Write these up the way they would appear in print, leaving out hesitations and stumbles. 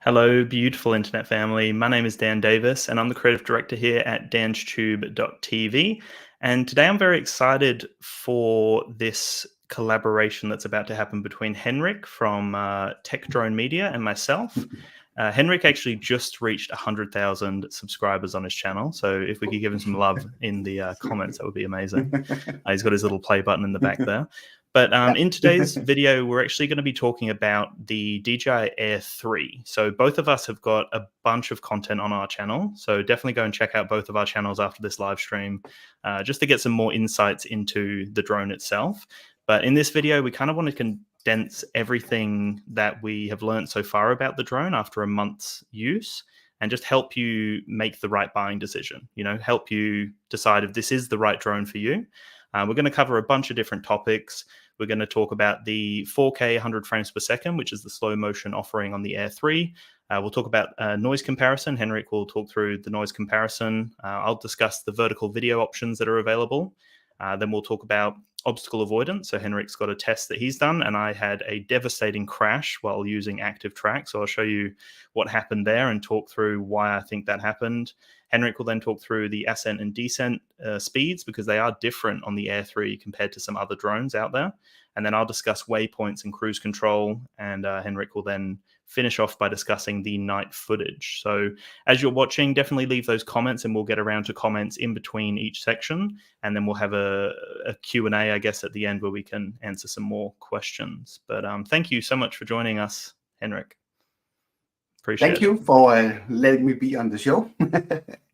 Hello, beautiful internet family. My name is Dan Davis, and I'm the creative director here at DansTube.TV. And today I'm very excited for this collaboration that's about to happen between Henrik from Tech Drone Media and myself. Henrik actually just reached 100,000 subscribers on his channel, so if we could give him some love in the comments, that would be amazing. He's got his little play button in the back there. But in today's video, we're actually going to be talking about the DJI Air 3. So both of us have got a bunch of content on our channel. So definitely go and check out both of our channels after this live stream, just to get some more insights into the drone itself. But in this video, we kind of want to condense everything that we have learned so far about the drone after a month's use and just help you make the right buying decision, help you decide if this is the right drone for you. We're going to cover a bunch of different topics. We're going to talk about the 4K 100 frames per second, which is the slow motion offering on the Air 3. We'll talk about noise comparison. Henrik will talk through the noise comparison. I'll discuss the vertical video options that are available. Then we'll talk about obstacle avoidance. So Henrik's got a test that he's done, and I had a devastating crash while using active track. So I'll show you what happened there and talk through why I think that happened. Henrik will then talk through the ascent and descent speeds, because they are different on the Air 3 compared to some other drones out there. And then I'll discuss waypoints and cruise control, and Henrik will then finish off by discussing the night footage. So as you're watching, definitely leave those comments, and we'll get around to comments in between each section. And then we'll have a Q&A, I guess, at the end where we can answer some more questions. But thank you so much for joining us, Henrik. Appreciate Thank you for letting me be on the show.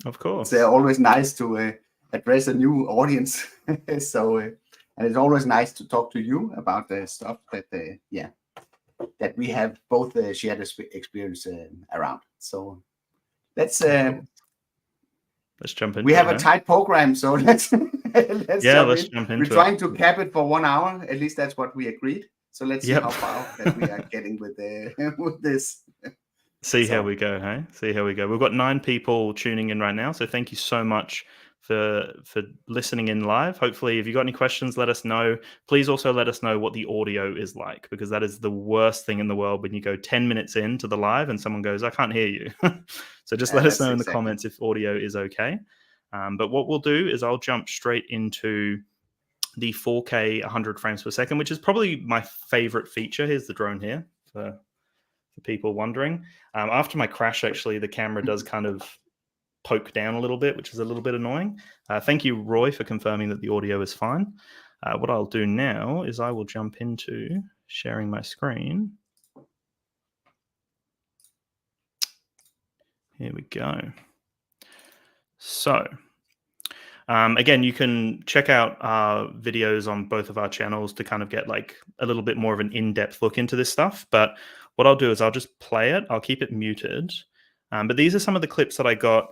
Of course. It's always nice to address a new audience. And it's always nice to talk to you about the stuff that that we have both shared experience around. So let's jump into it. We have a tight program, so let's jump in. We're trying to cap it for 1 hour. At least that's what we agreed. So let's see how far that we are getting with this. See how we go, hey? See how we go. We've got 9 people tuning in right now, so thank you so much for listening in live. Hopefully, if you've got any questions, let us know. Please also let us know what the audio is like, because that is the worst thing in the world when you go 10 minutes into the live and someone goes, I can't hear you. So just let us know in the comments if audio is okay. But what we'll do is I'll jump straight into the 4K 100 frames per second, which is probably my favorite feature. Here's the drone here for people wondering. After my crash, actually, the camera does kind of poke down a little bit, which is a little bit annoying. Thank you, Roy, for confirming that the audio is fine. What I'll do now is I will jump into sharing my screen. Here we go. So again, you can check out our videos on both of our channels to kind of get like a little bit more of an in-depth look into this stuff. But what I'll do is I'll just play it. I'll keep it muted. But these are some of the clips that I got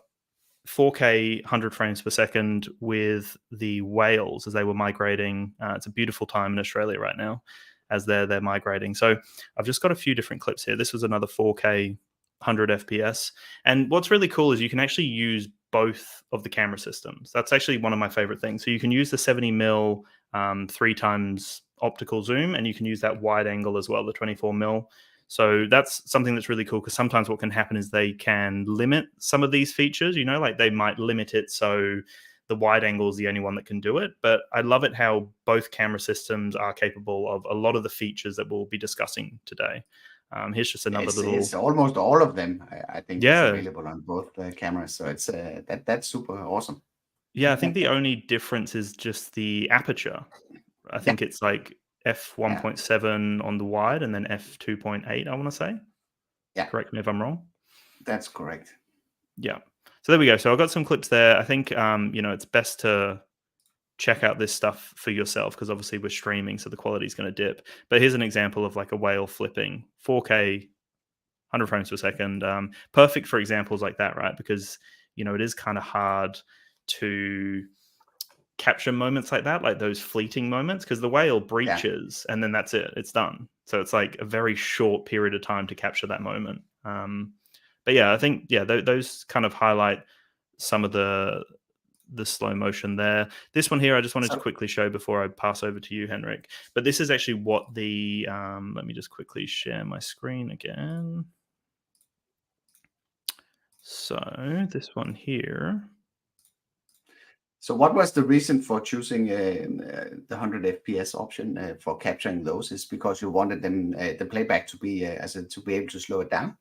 4K 100 frames per second with the whales as they were migrating. It's a beautiful time in Australia right now as they're migrating. So I've just got a few different clips here. This was another 4K 100 FPS. And what's really cool is you can actually use both of the camera systems. That's actually one of my favorite things. So you can use the 70mm 3x optical zoom, and you can use that wide angle as well, the 24mm. So that's something that's really cool, because sometimes what can happen is they can limit some of these features, like they might limit it so the wide angle is the only one that can do it. But I love it how both camera systems are capable of a lot of the features that we'll be discussing today. Here's just another It's almost all of them, I think, is available on both cameras. So it's that's super awesome. Yeah, I think the only difference is just the aperture. I think it's like f1.7 on the wide and then f2.8, I want to say. Yeah. Correct me if I'm wrong. That's correct. Yeah. So there we go. So I've got some clips there. I think, it's best to check out this stuff for yourself, because obviously we're streaming, so the quality is going to dip. But here's an example of like a whale flipping 4K 100 frames per second. Perfect for examples like that, right? Because, it is kind of hard to capture moments like that, like those fleeting moments, because the whale breaches and then that's it, it's done. So it's like a very short period of time to capture that moment. But yeah, I think those kind of highlight some of the slow motion there. This one here I just wanted to quickly show before I pass over to you, Henrik. But this is actually what the let me just quickly share my screen again. So this one here. So what was the reason for choosing the 100 FPS option for capturing those? Is because you wanted them the playback to be to be able to slow it down?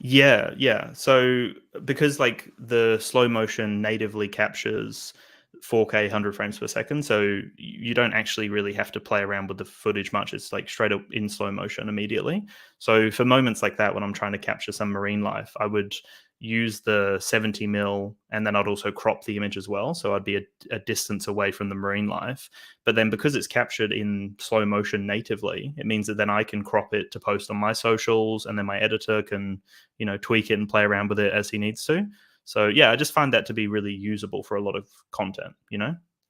Yeah. So because like the slow motion natively captures 4K 100 frames per second, so you don't actually really have to play around with the footage much. It's like straight up in slow motion immediately. So for moments like that, when I'm trying to capture some marine life, I would use the 70 mil, and then I'd also crop the image as well. So I'd be a distance away from the marine life. But then because it's captured in slow motion natively, it means that then I can crop it to post on my socials, and then my editor can, tweak it and play around with it as he needs to. So yeah, I just find that to be really usable for a lot of content.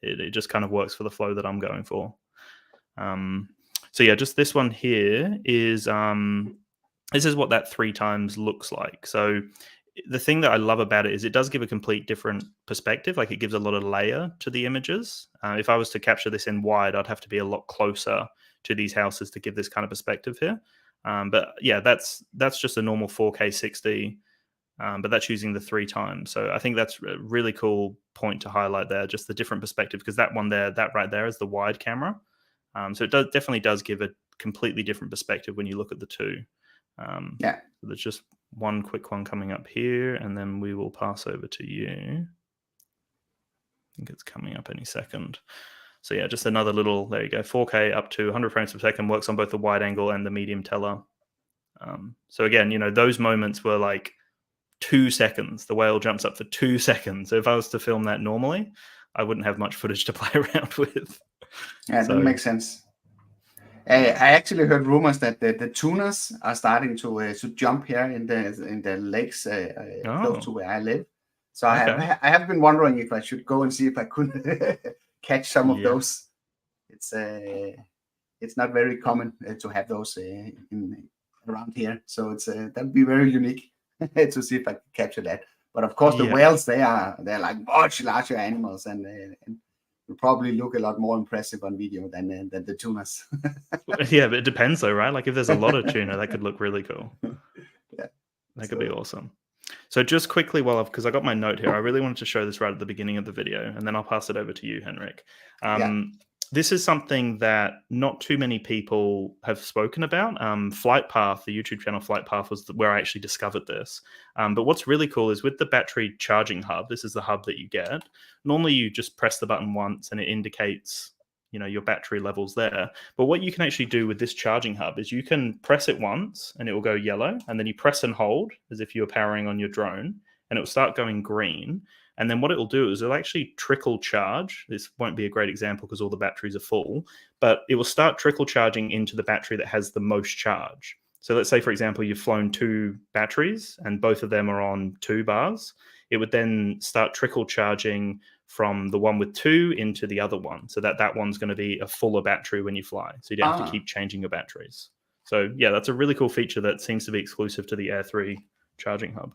It just kind of works for the flow that I'm going for. So yeah, just this one here is this is what that 3 times looks like. So the thing that I love about it is it does give a complete different perspective. Like, it gives a lot of layer to the images. If I was to capture this in wide, I'd have to be a lot closer to these houses to give this kind of perspective here. But yeah, that's just a normal 4K 60, but that's using the 3 times. So I think that's a really cool point to highlight there, just the different perspective, because that one there, that right there is the wide camera. So it definitely does give a completely different perspective when you look at the two. Yeah. So there's just one quick one coming up here, and then we will pass over to you. I think it's coming up any second. So yeah, just another little, there you go, 4K up to 100 frames per second, works on both the wide angle and the medium teller. So again, those moments were like 2 seconds. The whale jumps up for 2 seconds. So if I was to film that normally, I wouldn't have much footage to play around with. Yeah, that makes sense. I actually heard rumors that the tuners are starting to jump here in the lakes close to where I live. So I have been wondering if I should go and see if I could catch some of those. It's not very common to have those around here, so that'd be very unique to see if I can capture that. But of course, the whales, they're like much larger animals, and will probably look a lot more impressive on video than the tunas. Yeah, but it depends though, right? Like, if there's a lot of tuna, that could look really cool. Yeah, that could be awesome. So just quickly, because I got my note here, I really wanted to show this right at the beginning of the video, and then I'll pass it over to you, Henrik. This is something that not too many people have spoken about. Flightpath, the YouTube channel Flightpath, was where I actually discovered this. But what's really cool is with the battery charging hub, this is the hub that you get. Normally you just press the button once and it indicates, your battery levels there. But what you can actually do with this charging hub is you can press it once and it will go yellow, and then you press and hold as if you were powering on your drone, and it will start going green. And then what it will do is it'll actually trickle charge. This won't be a great example because all the batteries are full, but it will start trickle charging into the battery that has the most charge. So let's say, for example, you've flown 2 batteries and both of them are on 2 bars. It would then start trickle charging from the one with 2 into the other one, so that one's going to be a fuller battery when you fly. So you don't have to keep changing your batteries. So yeah, that's a really cool feature that seems to be exclusive to the Air 3 charging hub.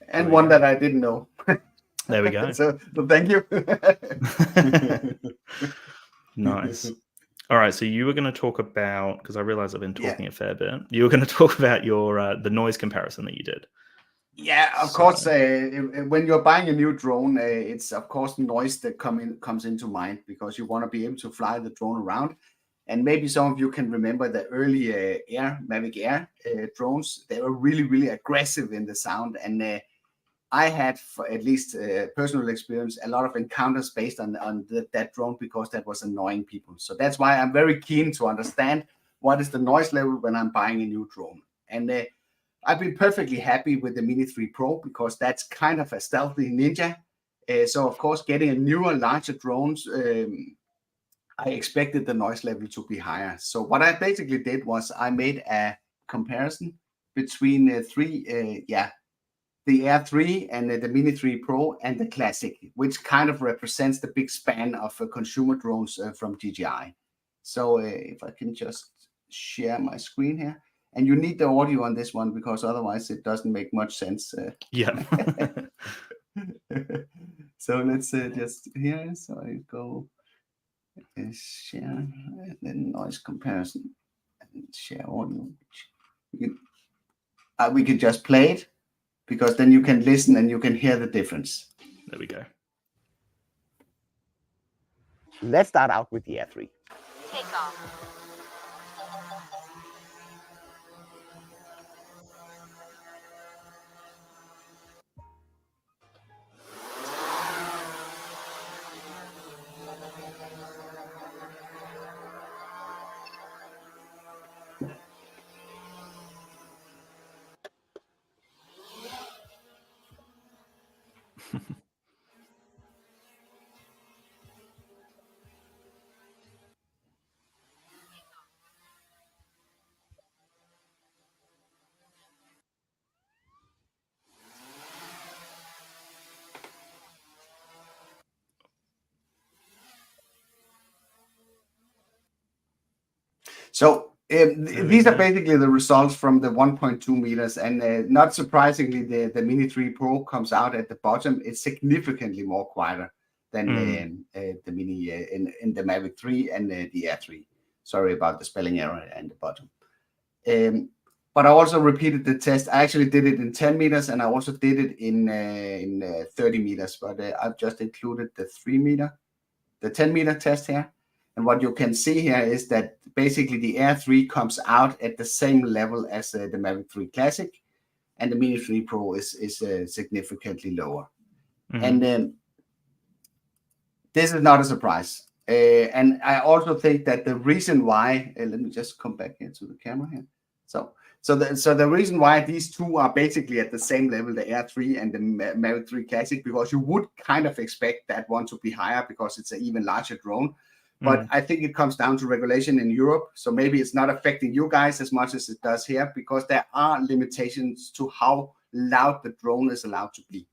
And one that I didn't know. There we go. So thank you. Nice. All right, so you were going to talk about, because I realize I've been talking a fair bit, you were going to talk about your the noise comparison that you did. Yeah, of course. When you're buying a new drone, it's of course noise that comes into mind, because you want to be able to fly the drone around. And maybe some of you can remember the early Mavic Air drones. They were really, really aggressive in the sound. And I had, for at least personal experience, a lot of encounters based on that drone, because that was annoying people. So that's why I'm very keen to understand what is the noise level when I'm buying a new drone. And I've been perfectly happy with the Mini 3 Pro, because that's kind of a stealthy ninja. So of course, getting a newer, larger drones, I expected the noise level to be higher. So what I basically did was I made a comparison between the Air 3 and the Mini 3 Pro and the Classic, which kind of represents the big span of consumer drones from DJI. So if I can just share my screen here. And you need the audio on this one, because otherwise it doesn't make much sense. So let's just here. So I go share, and then noise comparison, and share audio. we can just play it, because then you can listen and you can hear the difference. There we go. Let's start out with the Air 3. Take off. So these are basically the results from the 1.2 meters, and not surprisingly, the Mini 3 Pro comes out at the bottom. It's significantly more quieter than the Mini in the Mavic 3 and the Air 3. Sorry about the spelling error and the bottom. But I also repeated the test. I actually did it in 10 meters, and I also did it in 30 meters, but I've just included the 10 meter test here. And what you can see here is that basically the Air 3 comes out at the same level as the Mavic 3 Classic, and the Mini 3 Pro is significantly lower. And this is not a surprise. And I also think that the reason why, let me just come back here to the camera here. So the reason why these two are basically at the same level, the Air 3 and the Mavic 3 Classic, because you would kind of expect that one to be higher because it's an even larger drone. But I think it comes down to regulation in Europe. So maybe it's not affecting you guys as much as it does here, because there are limitations to how loud the drone is allowed to be.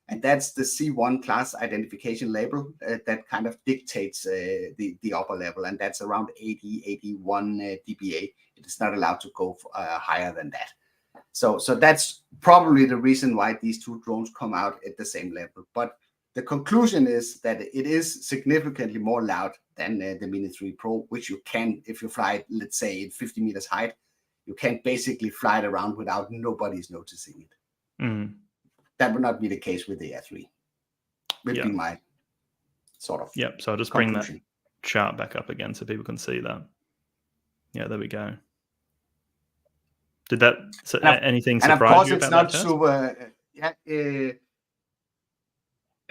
And that's the C1 class identification label that kind of dictates the upper level. And that's around 80, 81 dBA. It is not allowed to go higher than that. So that's probably the reason why these two drones come out at the same level. But the conclusion is that it is significantly more loud than the Mini 3 Pro, which you can, if you fly it, let's say at 50 meters height, you can basically fly it around without nobody's noticing it. That would not be the case with the Air 3. Would be my sort of so I'll just bring that chart back up again so people can see that. Yeah, there we go. Did that anything surprise you about that test? And of course, it's not super.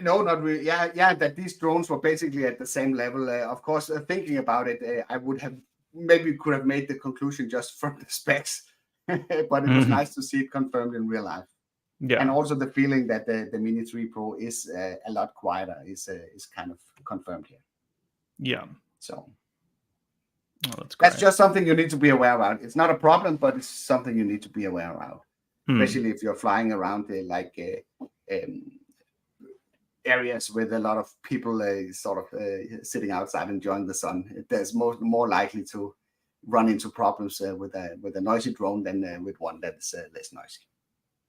No, not really. Yeah, that these drones were basically at the same level. Of course, thinking about it, I would have could have made the conclusion just from the specs, but it was nice to see it confirmed in real life. Yeah, and also the feeling that the Mini 3 Pro is a lot quieter is kind of confirmed here. Yeah. So that's just something you need to be aware about. It's not a problem, but it's something you need to be aware about, especially if you're flying around areas with a lot of people sitting outside enjoying the sun. There's more likely to run into problems with a noisy drone than with one that's less noisy.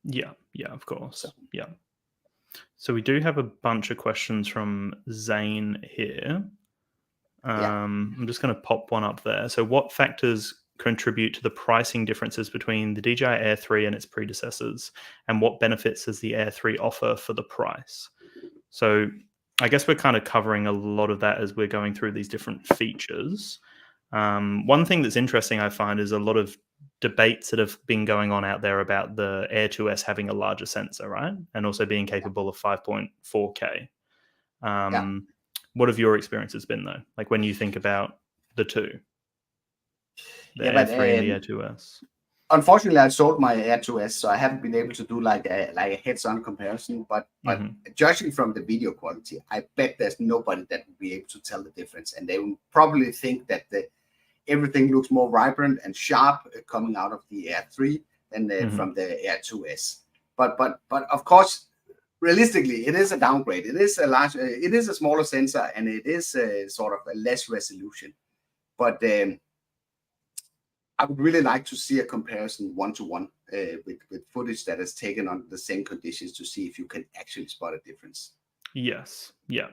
Yeah, of course. So we do have a bunch of questions from Zane here. I'm just going to pop one up there. So what factors contribute to the pricing differences between the DJI Air 3 and its predecessors, and what benefits does the Air 3 offer for the price? So I guess we're kind of covering a lot of that as we're going through these different features. One thing that's interesting I find is a lot of debates that have been going on out there about the Air 2S having a larger sensor, right? And also being capable of 5.4K. What have your experiences been though? Like when you think about the two, the Air 3 and the Air 2S? Unfortunately, I sold my Air 2S, so I haven't been able to do like a heads-on comparison. But judging from the video quality, I bet there's nobody that will be able to tell the difference, and they will probably think that everything looks more vibrant and sharp coming out of the Air 3 than from the Air 2S. But of course, realistically, it is a downgrade. It is a smaller sensor, and it is sort of a less resolution. But I would really like to see a comparison one-to-one with footage that is taken under the same conditions to see if you can actually spot a difference. Yes. Yeah.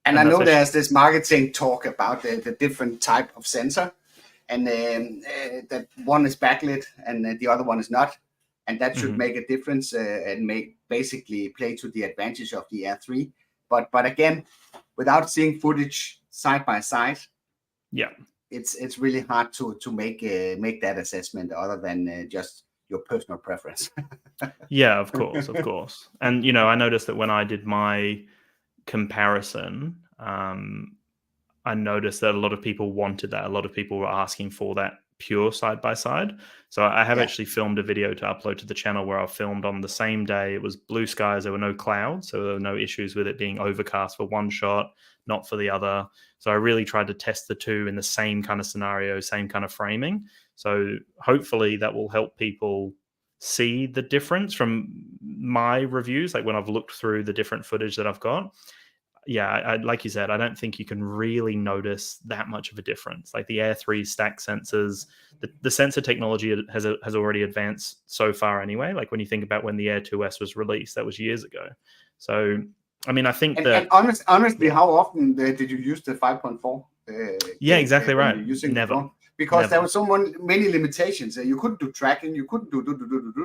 And I know there's this marketing talk about the different type of sensor, and that one is backlit and the other one is not. and that should make a difference and basically play to the advantage of the Air 3. But again, without seeing footage side by side, it's really hard to make that assessment other than just your personal preference. Yeah, of course. And I noticed that when I did my comparison, I noticed that a lot of people wanted that. A lot of people were asking for that pure side by side. So I have actually filmed a video to upload to the channel where I filmed on the same day. It was blue skies. There were no clouds, so there were no issues with it being overcast for one shot, not for the other. So I really tried to test the two in the same kind of scenario, same kind of framing. So hopefully that will help people see the difference from my reviews, like when I've looked through the different footage that I've got. Yeah, like you said, I don't think you can really notice that much of a difference. Like the Air 3 stack sensors, the sensor technology has already advanced so far anyway. Like when you think about when the Air 2S was released, that was years ago. So, I mean, I think and honestly, how often did you use the 5.4? Yeah, exactly right. Never. Because there were so many limitations. You couldn't do tracking. You couldn't do.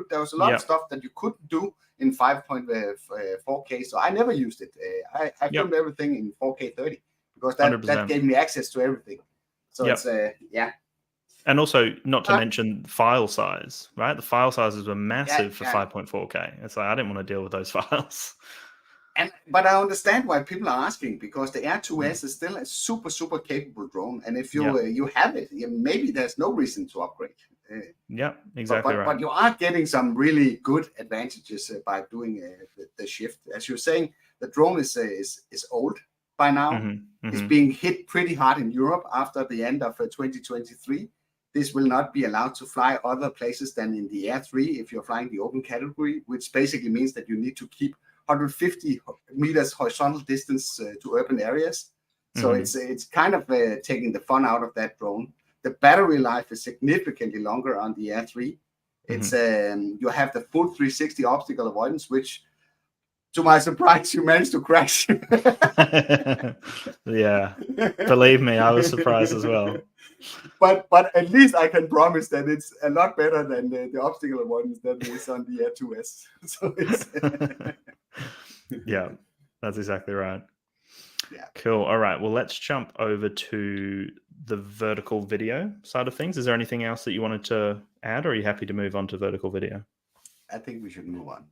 There was a lot of stuff that you couldn't do in 5.4K. So I never used it. I filmed everything in 4K 30 because that gave me access to everything. So it's And also, not to mention file size, right? The file sizes were massive for 5.4K. It's like I didn't want to deal with those files. But I understand why people are asking, because the Air 2S is still a super capable drone, and if you have it, maybe there's no reason to upgrade. Exactly right. But you are getting some really good advantages by doing the shift. As you're saying, the drone is old by now. It's being hit pretty hard in Europe after the end of 2023. This will not be allowed to fly other places than in the Air 3 if you're flying the open category, which basically means that you need to keep 150 meters horizontal distance to urban areas. So it's kind of taking the fun out of that drone. The battery life is significantly longer on the Air 3. It's you have the full 360 obstacle avoidance, which, to my surprise, you managed to crash. Yeah, believe me, I was surprised as well. But at least I can promise that it's a lot better than the obstacle avoidance that is on the Air 2S. So it's yeah, that's exactly right. Yeah. Cool. All right. Well, let's jump over to the vertical video side of things. Is there anything else that you wanted to add, or are you happy to move on to vertical video? I think we should move on.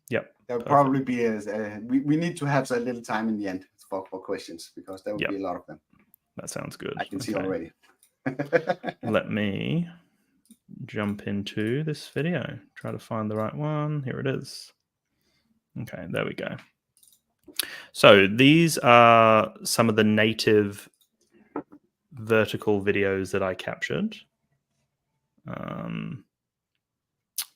Yep. There'll probably be we need to have a little time in the end for questions, because there will be a lot of them. That sounds good. I can see already. Let me jump into this video. Try to find the right one. Here it is. Okay, there we go. So these are some of the native vertical videos that I captured. I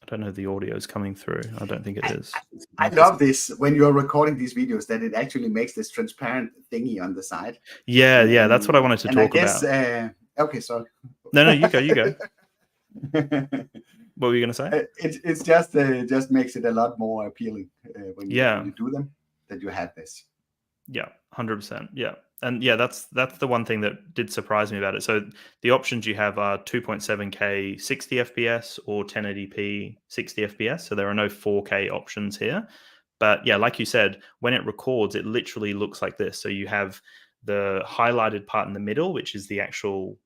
don't know if the audio is coming through. I don't think it is. I love this when you're recording these videos, that it actually makes this transparent thingy on the side. Yeah, that's what I wanted to talk about. Okay, sorry. No, you go. What were you going to say? It's just makes it a lot more appealing when you do them, that you have this. Yeah, 100%. Yeah. And yeah, that's the one thing that did surprise me about it. So the options you have are 2.7K 60 FPS or 1080p 60 FPS. So there are no 4K options here. But yeah, like you said, when it records, it literally looks like this. So you have the highlighted part in the middle, which is the actual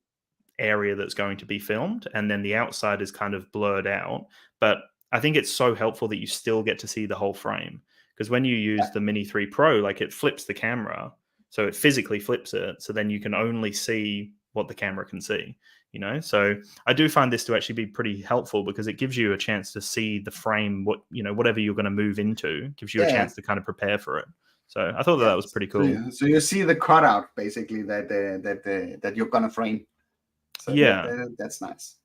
area that's going to be filmed, and then the outside is kind of blurred out. But I think it's so helpful that you still get to see the whole frame, because when you use the Mini 3 Pro, like, it flips the camera, so it physically flips it, so then you can only see what the camera can see, so I do find this to actually be pretty helpful, because it gives you a chance to see the frame, whatever you're going to move into, gives you a chance to kind of prepare for it. So I thought that was pretty cool. So you see the cutout, basically, that you're going to frame. So that's nice.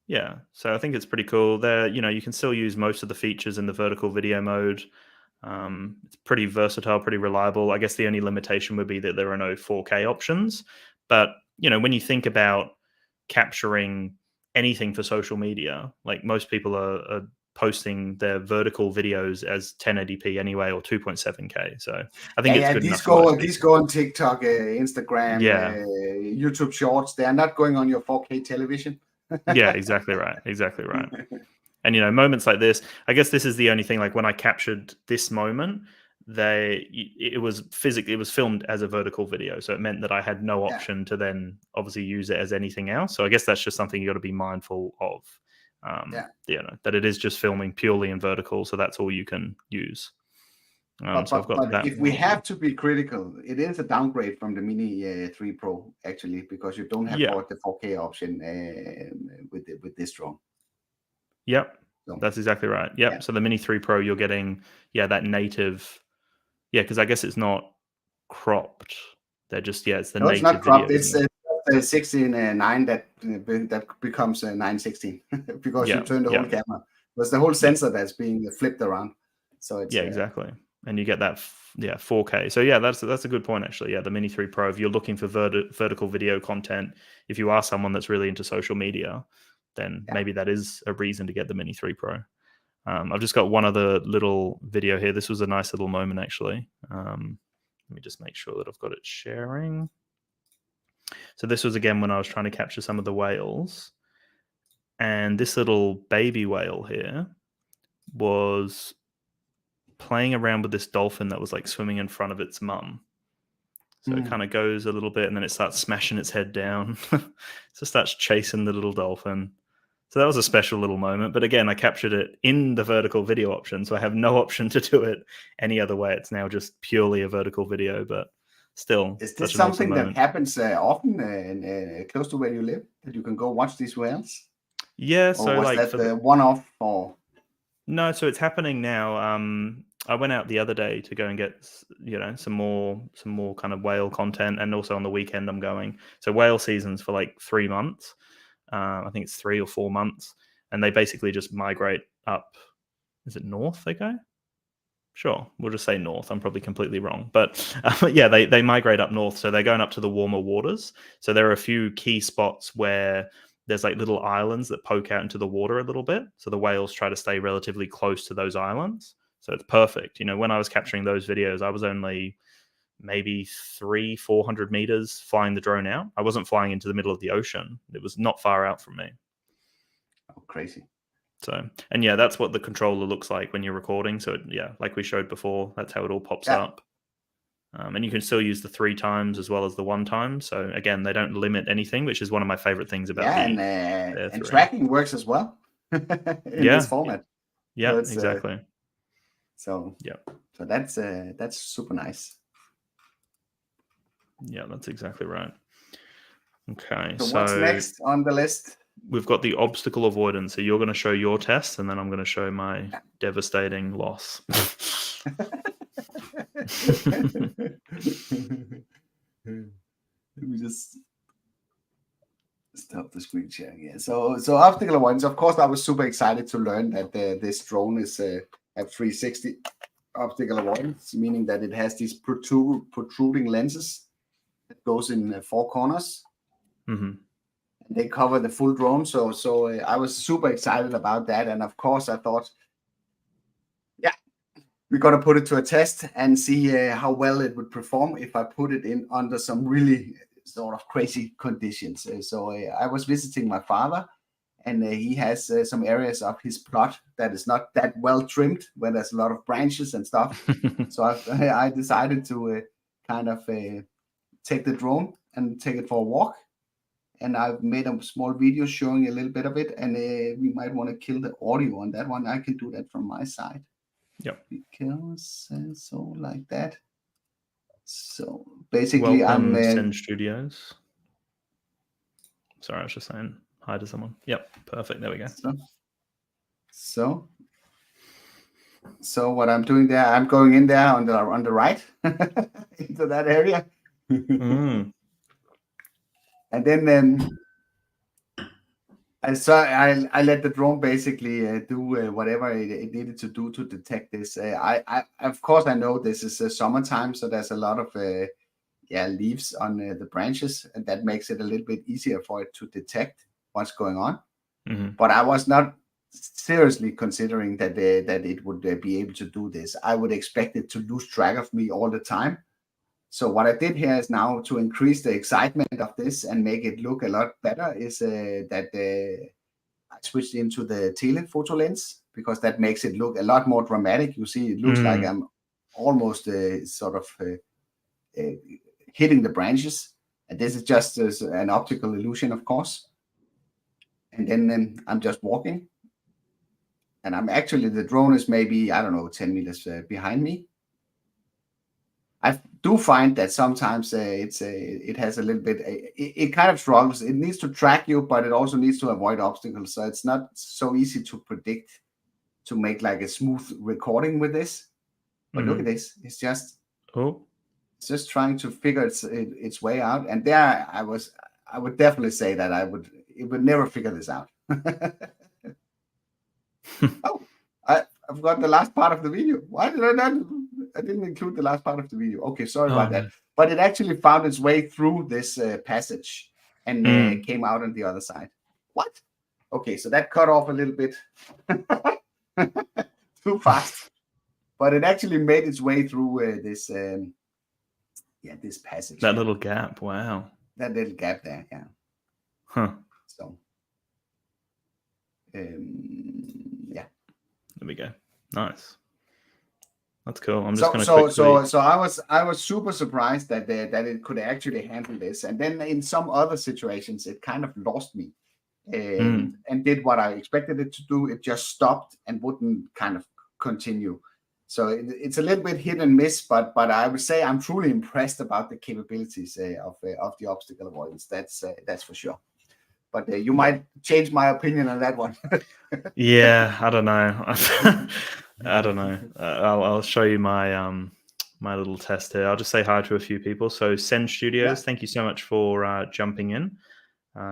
Yeah, so I think it's pretty cool. There, you can still use most of the features in the vertical video mode. It's pretty versatile, pretty reliable. I guess the only limitation would be that there are no 4K options. But, when you think about capturing anything for social media, like, most people are posting their vertical videos as 1080p anyway, or 2.7K. So I think it's good enough. These go on TikTok, Instagram, YouTube Shorts. They are not going on your 4K television. Yeah, exactly right. And moments like this, I guess this is the only thing. Like when I captured this moment, it was filmed as a vertical video, so it meant that I had no option to then obviously use it as anything else. So I guess that's just something you got to be mindful of. That it is just filming purely in vertical, so that's all you can use. So I've got that. If we have to be critical, it is a downgrade from the Mini 3 Pro actually, because you don't have the 4K option with this drone. Yep, that's exactly right. Yep. So the Mini 3 Pro, you're getting that native. Yeah, because I guess it's not cropped. They're just it's the native. It's not cropped. Video, it's 16:9 that becomes 9:16 because you turn the whole camera. There's the whole sensor that's being flipped around. So it's exactly, and you get that 4K. So that's a good point actually. The Mini 3 Pro. If you're looking for vertical video content, if you are someone that's really into social media, then maybe that is a reason to get the Mini 3 Pro. I've just got one other little video here. This was a nice little moment, actually. Let me just make sure that I've got it sharing. So this was, again, when I was trying to capture some of the whales. And this little baby whale here was playing around with this dolphin that was like swimming in front of its mum. So it kind of goes a little bit and then it starts smashing its head down. So it starts chasing the little dolphin. So that was a special little moment. But again, I captured it in the vertical video option. So I have no option to do it any other way. It's now just purely a vertical video, but still. Is this something that happens often close to where you live, that you can go watch these whales? Yeah. So or was like that the one-off or? No, so it's happening now. I went out the other day to go and get, some more kind of whale content. And also on the weekend I'm going. So whale season's for like 3 months. I think it's 3 or 4 months, and they basically just migrate up. Is it north they go? Sure, we'll just say north. I'm probably completely wrong, but they migrate up north, so they're going up to the warmer waters. So there are a few key spots where there's like little islands that poke out into the water a little bit. So the whales try to stay relatively close to those islands. So it's perfect. When I was capturing those videos, I was only maybe 300-400 meters flying the drone out. I wasn't flying into the middle of the ocean. It was not far out from me. Oh, crazy. So, and that's what the controller looks like when you're recording. So like we showed before, that's how it all pops up. And you can still use the 3 times as well as the 1 time. So again, they don't limit anything, which is one of my favorite things about and tracking works as well in this format. Yeah, exactly. So that's super nice. Yeah, that's exactly right. Okay, so what's next on the list? We've got the obstacle avoidance. So you're going to show your test, and then I'm going to show my devastating loss. Let me just stop the screen sharing here. So obstacle avoidance. Of course, I was super excited to learn that this drone is at 360 optical avoidance, meaning that it has these protruding lenses that goes in 4 corners. Mm-hmm. They cover the full drone, so I was super excited about that, and of course I thought, we're gonna put it to a test and see how well it would perform if I put it in under some really sort of crazy conditions. So I was visiting my father, and he has some areas of his plot that is not that well trimmed, where there's a lot of branches and stuff. So I decided to kind of take the drone and take it for a walk. And I've made a small video showing a little bit of it, and we might want to kill the audio on that one. I can do that from my side. Yep. Because so like that. So basically, welcome, Send Studios. Sorry, I was just saying hi to someone. Yep, perfect. There we go. So what I'm doing there, I'm going in there on the right into that area. And then I let the drone basically do whatever it needed to do to detect this. I of course I know this is summertime, so there's a lot of leaves on the branches, and that makes it a little bit easier for it to detect what's going on. Mm-hmm. But I was not seriously considering that it would be able to do this. I would expect it to lose track of me all the time. So what I did here is now to increase the excitement of this and make it look a lot better is that I switched into the telephoto lens because that makes it look a lot more dramatic. You see, it looks like I'm almost sort of hitting the branches. And this is just an optical illusion, of course. And then I'm just walking. And I'm actually, the drone is maybe, I don't know, 10 meters behind me. I do find that sometimes it has a little bit, it kind of struggles. It needs to track you, but it also needs to avoid obstacles. So it's not so easy to predict, to make like a smooth recording with this. But look at this. It's just trying to figure its way out. And there I would definitely say that it would never figure this out. Oh, I've got the last part of the video. Why did I not? I didn't include the last part of the video. Okay, sorry about that. But it actually found its way through this passage and came out on the other side. What? Okay, so that cut off a little bit too fast. But it actually made its way through this this passage. That little gap. Wow. That little gap there, yeah. Huh. So, yeah. There we go. Nice. That's cool. I'm just going to quickly... So I was super surprised that it could actually handle this. And then in some other situations, it kind of lost me and did what I expected it to do. It just stopped and wouldn't kind of continue. So it's a little bit hit and miss, but I would say I'm truly impressed about the capabilities of the obstacle avoidance. That's for sure. But you might change my opinion on that one. Yeah, I don't know. I don't know. I'll show you my my little test here. I'll just say hi to a few people. So Send Studios, thank you so much for jumping in.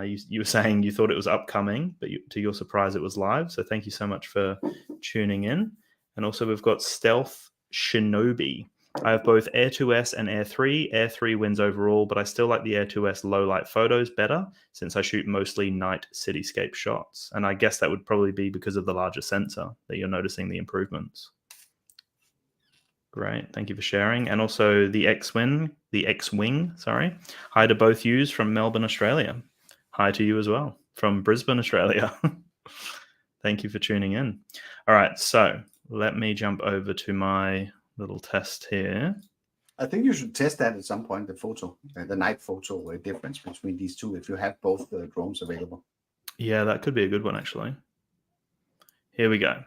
You were saying you thought it was upcoming, but to your surprise, it was live. So thank you so much for tuning in. And also we've got Stealth Shinobi. I have both Air 2S and Air 3. Air 3 wins overall, but I still like the Air 2S low light photos better since I shoot mostly night cityscape shots. And I guess that would probably be because of the larger sensor that you're noticing the improvements. Great, thank you for sharing. And also the X-Wing, sorry. Hi to both yous from Melbourne, Australia. Hi to you as well from Brisbane, Australia. Thank you for tuning in. All right, so let me jump over to my little test here. I think you should test that at some point, the photo, the night photo difference between these two, if you have both drones available. Yeah, that could be a good one, actually. Here we go.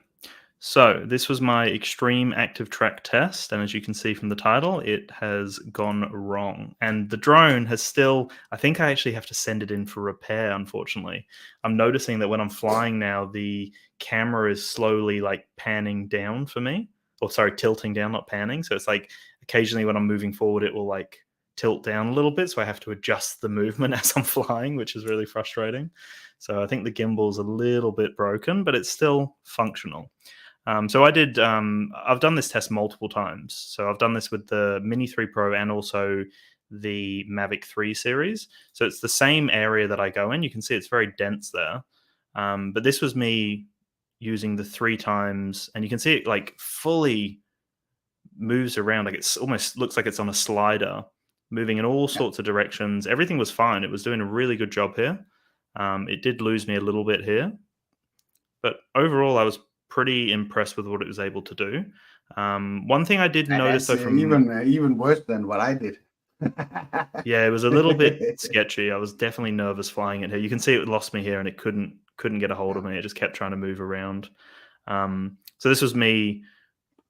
So this was my extreme active track test. And as you can see from the title, it has gone wrong. And the drone has still, I think I actually have to send it in for repair, unfortunately. I'm noticing that when I'm flying now, the camera is slowly like panning down for me. Or sorry, tilting down, not panning. So it's like occasionally when I'm moving forward, it will like tilt down a little bit. So I have to adjust the movement as I'm flying, which is really frustrating. So I think the gimbal's a little bit broken, but it's still functional. So I've done this test multiple times. So I've done this with the Mini 3 Pro and also the Mavic 3 series. So it's the same area that I go in. You can see it's very dense there. But this was me using the 3 times, and you can see it like fully moves around. Like it's almost looks like it's on a slider, moving in all sorts of directions. Everything was fine. It was doing a really good job here. It did lose me a little bit here, but overall I was pretty impressed with what it was able to do. One thing I did notice though, from even worse than what I did. Yeah, it was a little bit sketchy. I was definitely nervous flying it here. You can see it lost me here, and it couldn't get a hold of me. It just kept trying to move around. So this was me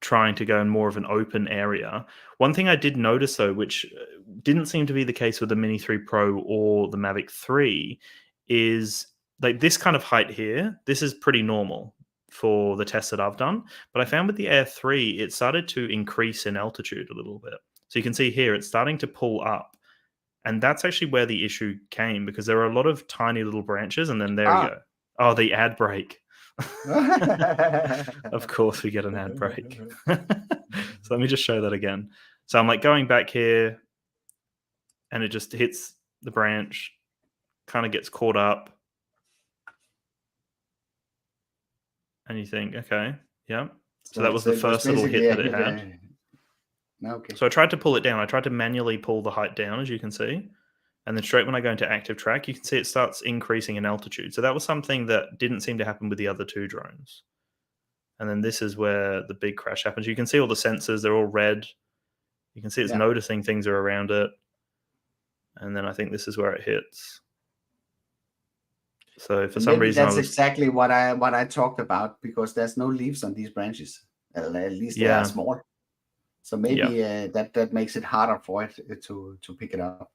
trying to go in more of an open area. One thing I did notice though, which didn't seem to be the case with the Mini 3 Pro or the Mavic 3, is like this kind of height here. This is pretty normal for the tests that I've done, but I found with the Air 3, it started to increase in altitude a little bit. So you can see here, it's starting to pull up, and that's actually where the issue came, because there are a lot of tiny little branches, and then there we go. Oh, the ad break. Of course we get an ad break. So let me just show that again. So I'm like going back here, and it just hits the branch, kind of gets caught up. And you think, okay, yeah. So that was the first little hit that it had. Okay. So I tried to pull it down. I tried to manually pull the height down, as you can see. And then straight when I go into active track, you can see it starts increasing in altitude. So that was something that didn't seem to happen with the other two drones. And then this is where the big crash happens. You can see all the sensors, they're all red. You can see it's noticing things are around it. And then I think this is where it hits. So for some reason, that's exactly what I talked about, because there's no leaves on these branches. At least they are small. So maybe that makes it harder for it to pick it up.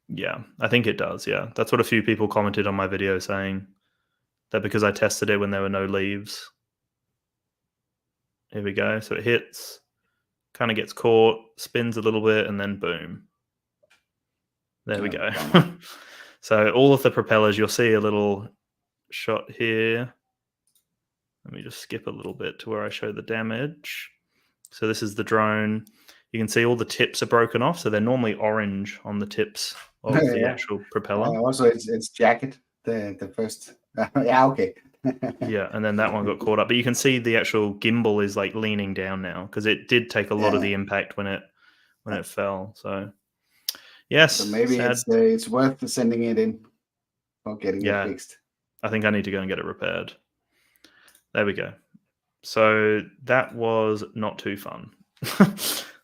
Yeah, I think it does. Yeah, that's what a few people commented on my video, saying that because I tested it when there were no leaves. Here we go. So it hits, kind of gets caught, spins a little bit, and then boom. There we go. So all of the propellers, you'll see a little shot here. Let me just skip a little bit to where I show the damage. So this is the drone. You can see all the tips are broken off. So they're normally orange on the tips of the actual propeller. Also, it's jacket, the first. Yeah, okay. Yeah, and then that one got caught up. But you can see the actual gimbal is like leaning down now, because it did take a lot of the impact when it fell. So yes, so maybe it's worth sending it in or getting it fixed. I think I need to go and get it repaired. There we go. So that was not too fun.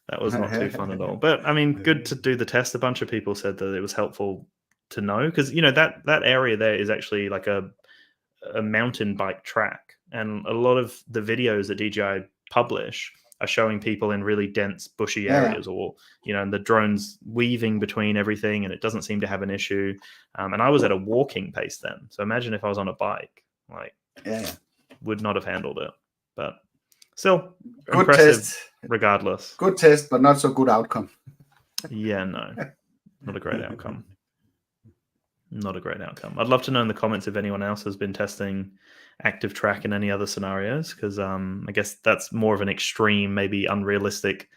That was not too fun at all. But I mean, good to do the test. A bunch of people said that it was helpful to know, because that area there is actually like a mountain bike track, and a lot of the videos that DJI publish are showing people in really dense bushy areas, or and the drone's weaving between everything, and it doesn't seem to have an issue. And I was at a walking pace then, so imagine if I was on a bike, like would not have handled it. But still good impressive test regardless. Good test, but not so good outcome. Yeah, no, not a great outcome. Not a great outcome. I'd love to know in the comments if anyone else has been testing active track in any other scenarios, because I guess that's more of an extreme, maybe unrealistic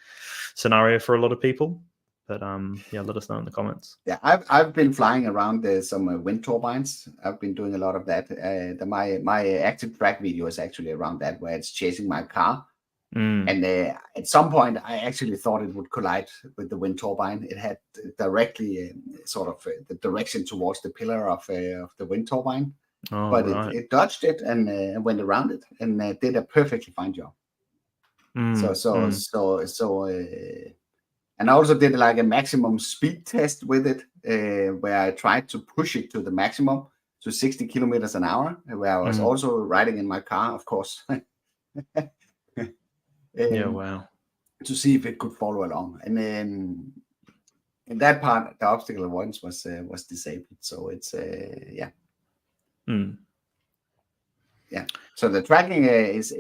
scenario for a lot of people. But let us know in the comments. Yeah, I've been flying around some wind turbines. I've been doing a lot of that. My active track video is actually around that, where it's chasing my car. And at some point, I actually thought it would collide with the wind turbine. It had directly the direction towards the pillar of the wind turbine, but it dodged it and went around it, and did a perfectly fine job. And I also did like a maximum speed test with it, where I tried to push it to the maximum, to 60 kilometers an hour, where I was also riding in my car, of course. Wow. To see if it could follow along, and then in that part, the obstacle avoidance was disabled. So it's So the tracking is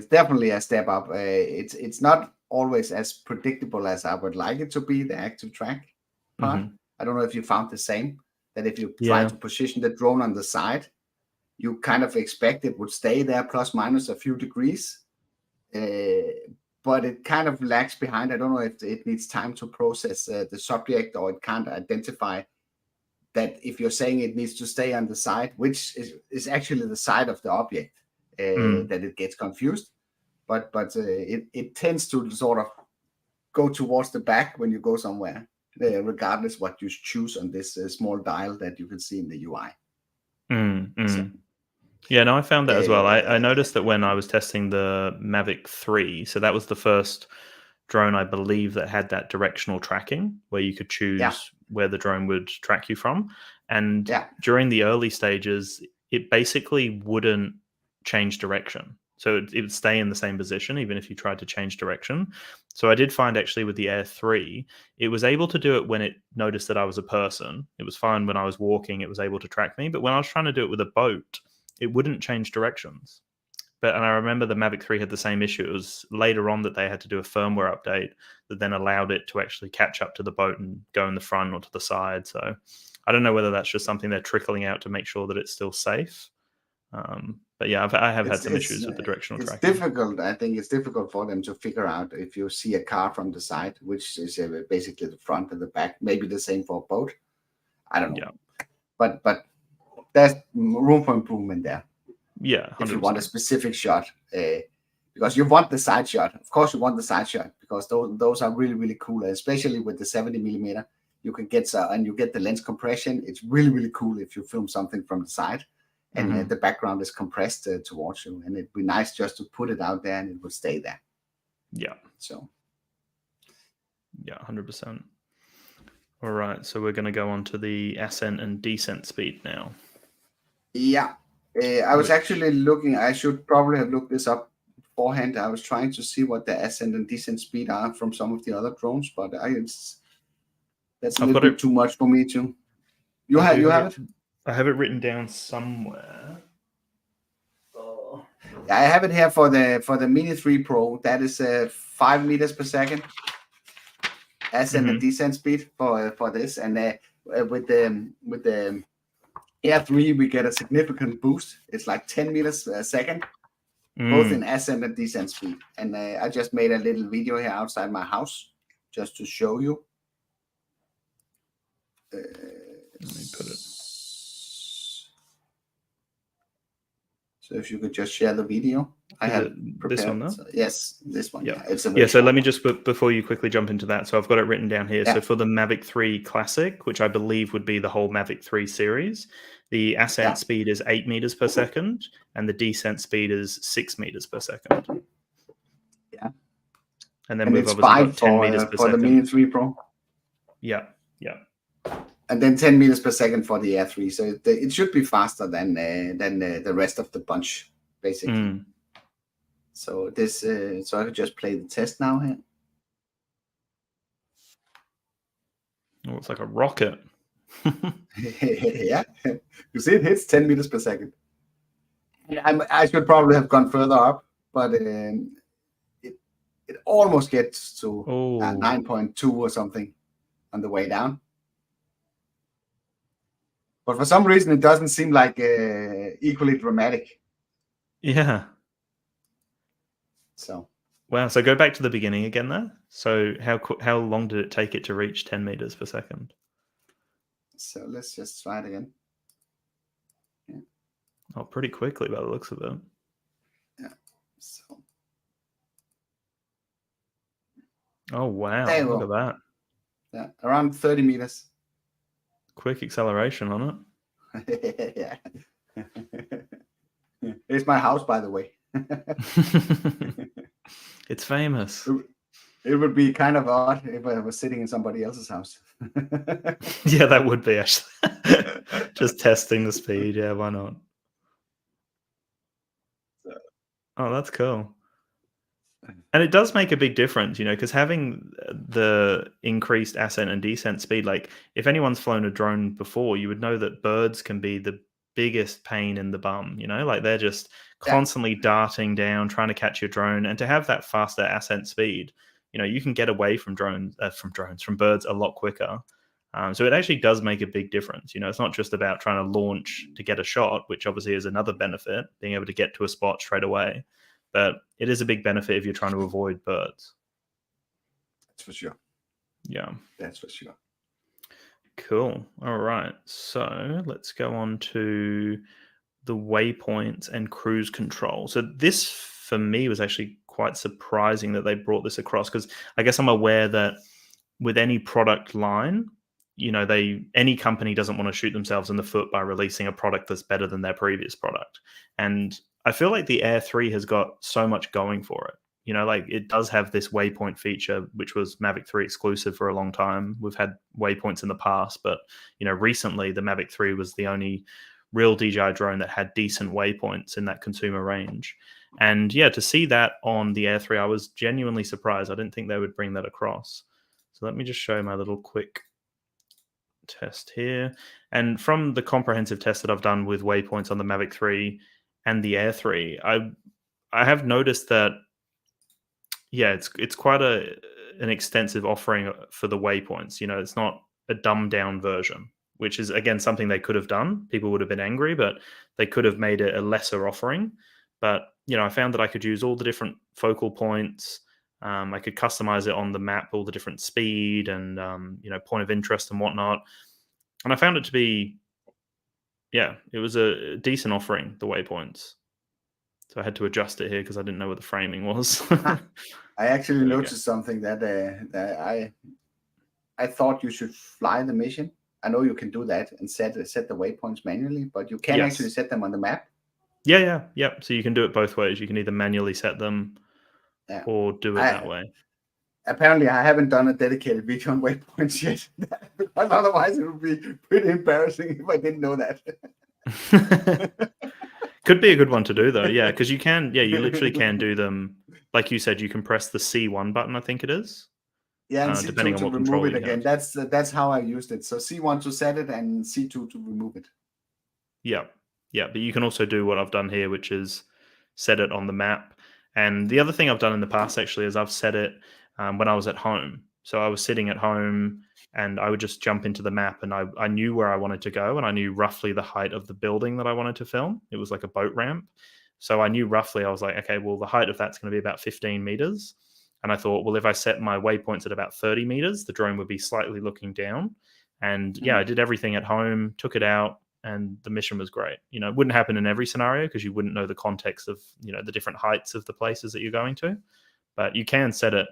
definitely a step up. It's not always as predictable as I would like it to be, the active track part. I don't know if you found the same, that if you try to position the drone on the side, you kind of expect it would stay there plus minus a few degrees. But it kind of lags behind. I don't know if it needs time to process the subject, or it can't identify that if you're saying it needs to stay on the side, which is actually the side of the object, that it gets confused. But it tends to sort of go towards the back when you go somewhere, regardless what you choose on this small dial that you can see in the UI. So, yeah, no, I found that as well. I noticed that when I was testing the Mavic 3, so that was the first drone, I believe, that had that directional tracking, where you could choose where the drone would track you from. And during the early stages, it basically wouldn't change direction. So it would stay in the same position, even if you tried to change direction. So I did find actually with the Air 3, it was able to do it when it noticed that I was a person. It was fine when I was walking, it was able to track me. But when I was trying to do it with a boat, it wouldn't change directions. And I remember the Mavic 3 had the same issue. It was later on that they had to do a firmware update that then allowed it to actually catch up to the boat and go in the front or to the side. So I don't know whether that's just something they're trickling out to make sure that it's still safe. But yeah, I have had some issues with the directional tracking. It's difficult. I think it's difficult for them to figure out if you see a car from the side, which is basically the front and the back. Maybe the same for a boat. I don't know. Yeah. But there's room for improvement there. Yeah, 100%. If you want a specific shot, because you want the side shot. Of course, you want the side shot, because those are really, really cool, especially with the 70mm. you can get and you get the lens compression. It's really, really cool if you film something from the side and the background is compressed towards you, and it'd be nice just to put it out there and it would stay there. Yeah. So. Yeah, 100%. All right, so we're going to go on to the ascent and descent speed now. Yeah, I was actually looking. I should probably have looked this up beforehand. I was trying to see what the ascent and descent speed are from some of the other drones, but that's a little bit too much for me too. You have it? I have it written down somewhere. Oh. Yeah, I have it here for the Mini 3 Pro. That is 5 meters per second ascent and descent speed for this, and with the Air 3 we get a significant boost. It's like 10 meters a second, both in ascent and descent speed. And I just made a little video here outside my house just to show you. Let me put it. So if you could just share the video. I have prepared. This one, though? So, yes, this one. Yeah. Yeah, so let me just, before you quickly jump into that, so I've got it written down here. Yeah. So for the Mavic 3 Classic, which I believe would be the whole Mavic 3 series, the ascent speed is 8 meters per second, and the descent speed is 6 meters per second. Yeah. And then we've obviously got 10 meters per second. For the Mini 3 Pro. Yeah. And then 10 meters per second for the Air 3. So it should be faster than the rest of the bunch, basically. So this, so I could just play the test now here. Oh, it's like a rocket. Yeah, you see, it hits 10 meters per second. I should probably have gone further up, but it almost gets to 9.2 or something on the way down. But for some reason, it doesn't seem like equally dramatic. Yeah. So. Wow. So go back to the beginning again there. So how long did it take it to reach 10 meters per second? So let's just try it again. Yeah. Oh, pretty quickly by the looks of it. Yeah. So. Oh, wow. Look at that. Yeah. Around 30 meters. Quick acceleration on it. Yeah. It's my house, by the way. It's famous. It would be kind of odd if I was sitting in somebody else's house. Yeah, that would be actually. Just testing the speed. Yeah, why not? Oh, that's cool. And it does make a big difference, because having the increased ascent and descent speed, like if anyone's flown a drone before, you would know that birds can be the biggest pain in the bum, like they're just constantly darting down, trying to catch your drone. And to have that faster ascent speed, you can get away from birds a lot quicker. So it actually does make a big difference. It's not just about trying to launch to get a shot, which obviously is another benefit, being able to get to a spot straight away. But it is a big benefit if you're trying to avoid birds. That's for sure. Yeah. That's for sure. Cool. All right. So let's go on to the waypoints and cruise control. So this, for me, was actually quite surprising that they brought this across, because I guess I'm aware that with any product line, any company doesn't want to shoot themselves in the foot by releasing a product that's better than their previous product. And I feel like the Air 3 has got so much going for it. Like it does have this waypoint feature, which was Mavic 3 exclusive for a long time. We've had waypoints in the past, but recently the Mavic 3 was the only real DJI drone that had decent waypoints in that consumer range. And yeah, to see that on the Air 3, I was genuinely surprised. I didn't think they would bring that across. So let me just show my little quick test here. And from the comprehensive test that I've done with waypoints on the Mavic 3 and the Air 3, I have noticed that, yeah, it's quite an extensive offering for the waypoints. It's not a dumbed down version, which is, again, something they could have done. People would have been angry, but they could have made it a lesser offering. But, I found that I could use all the different focal points. I could customize it on the map, all the different speed and, point of interest and whatnot. And I found it to be, yeah, it was a decent offering, the waypoints. So I had to adjust it here because I didn't know what the framing was. I actually noticed something that I thought you should fly the mission. I know you can do that and set the waypoints manually, but you can actually set them on the map. Yeah. So you can do it both ways. You can either manually set them or do it that way. Apparently, I haven't done a dedicated video on waypoints yet, because otherwise it would be pretty embarrassing if I didn't know that. Could be a good one to do though, yeah, because you can, you literally can do them. Like you said, you can press the C1 button, I think it is. Yeah, and C2 depending on to what remove control it you again. have. That's how I used it. So C1 to set it and C2 to remove it. Yeah, but you can also do what I've done here, which is set it on the map. And the other thing I've done in the past actually is I've set it when I was at home. So I was sitting at home and I would just jump into the map and I knew where I wanted to go and I knew roughly the height of the building that I wanted to film. It was like a boat ramp. So I knew roughly, I was like, okay, well, the height of that's going to be about 15 meters. And I thought, well, if I set my waypoints at about 30 meters, the drone would be slightly looking down. And I did everything at home, took it out, and the mission was great. You know, it wouldn't happen in every scenario because you wouldn't know the context of, the different heights of the places that you're going to. But you can set it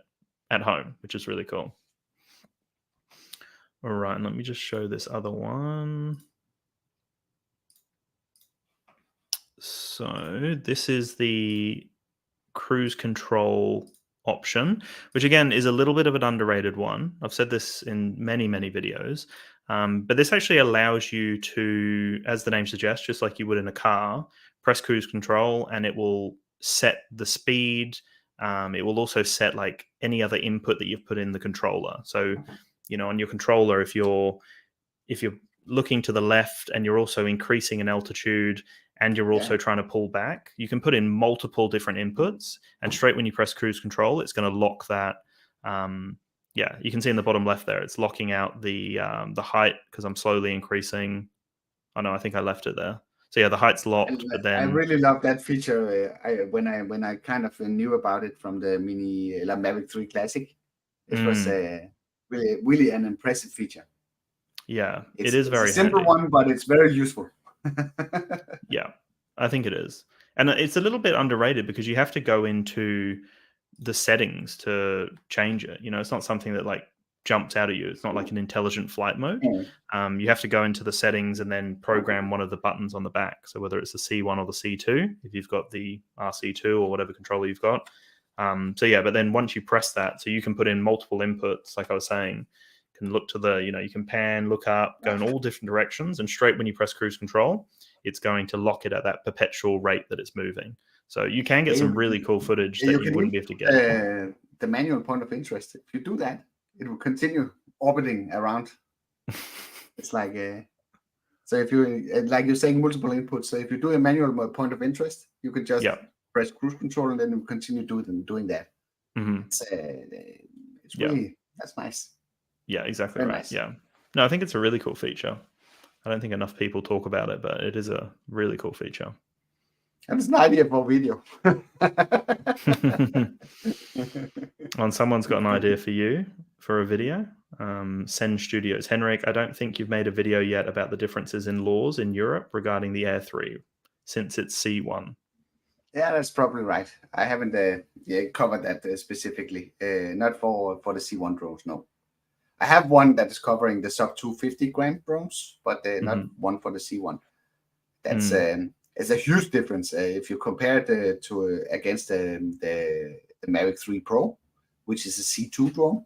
at home, which is really cool. All right, let me just show this other one. So this is the cruise control option, which again is a little bit of an underrated one. I've said this in many videos, but this actually allows you to, as the name suggests, just like you would in a car, press cruise control and it will set the speed. It will also set like any other input that you've put in the controller. So, on your controller, if you're looking to the left and you're also increasing in altitude and you're also trying to pull back, you can put in multiple different inputs, and straight when you press cruise control, it's going to lock that. You can see in the bottom left there, it's locking out the height because I'm slowly increasing. Oh no, I think I left it there. So yeah, the height's locked, but then I really love that feature. When I kind of knew about it from the Mavic 3 Classic, it was really an impressive feature. Yeah, it is very handy. It's a simple one, but it's very useful. Yeah, I think it is. And it's a little bit underrated because you have to go into the settings to change it. It's not something that like jumps out at you. It's not like an intelligent flight mode. You have to go into the settings and then program one of the buttons on the back. So whether it's the C1 or the C2, if you've got the RC2 or whatever controller you've got. But then once you press that, so you can put in multiple inputs, like I was saying, can look to the, you can pan, look up, go in all different directions, and straight when you press cruise control, it's going to lock it at that perpetual rate that it's moving. So you can get some really cool footage that you wouldn't be able to get. The manual point of interest, if you do that, it will continue orbiting around. It's like, so if you, like you're saying, multiple inputs. So if you do a manual point of interest, you can just press cruise control and then you continue doing that. It's really, that's nice. Yeah, exactly Very right. nice. Yeah. No, I think it's a really cool feature. I don't think enough people talk about it, but it is a really cool feature. And it's an idea for a video. And someone's got an idea for you for a video. Send Studios. Henrik, I don't think you've made a video yet about the differences in laws in Europe regarding the Air 3, since it's C1. Yeah, that's probably right. I haven't covered that specifically. Not for the C1 drones, no. I have one that is covering the sub 250 gram drones, but not one for the C1. That's it's a huge difference if you compare it against the Mavic 3 Pro, which is a C2 drone.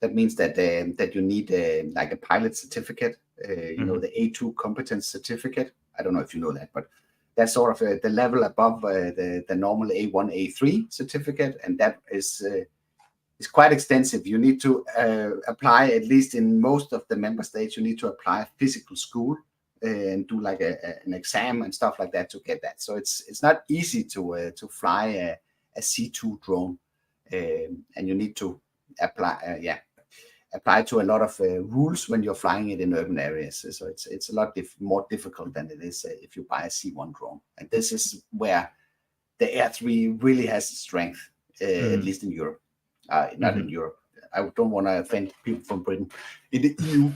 That means that you need like a pilot certificate, the A2 competence certificate. I don't know if you know that, but that's sort of the level above the normal A1, A3 certificate, and that is quite extensive. You need to apply, at least in most of the member states, you need to apply a physical school and do like an exam and stuff like that to get that. So it's not easy to fly a C2 drone, and you need to apply to a lot of rules when you're flying it in urban areas. So it's a lot more difficult than it is if you buy a C1 drone. And this is where the Air 3 really has strength, at least in Europe. Not in Europe. I don't want to offend people from Britain. In the EU.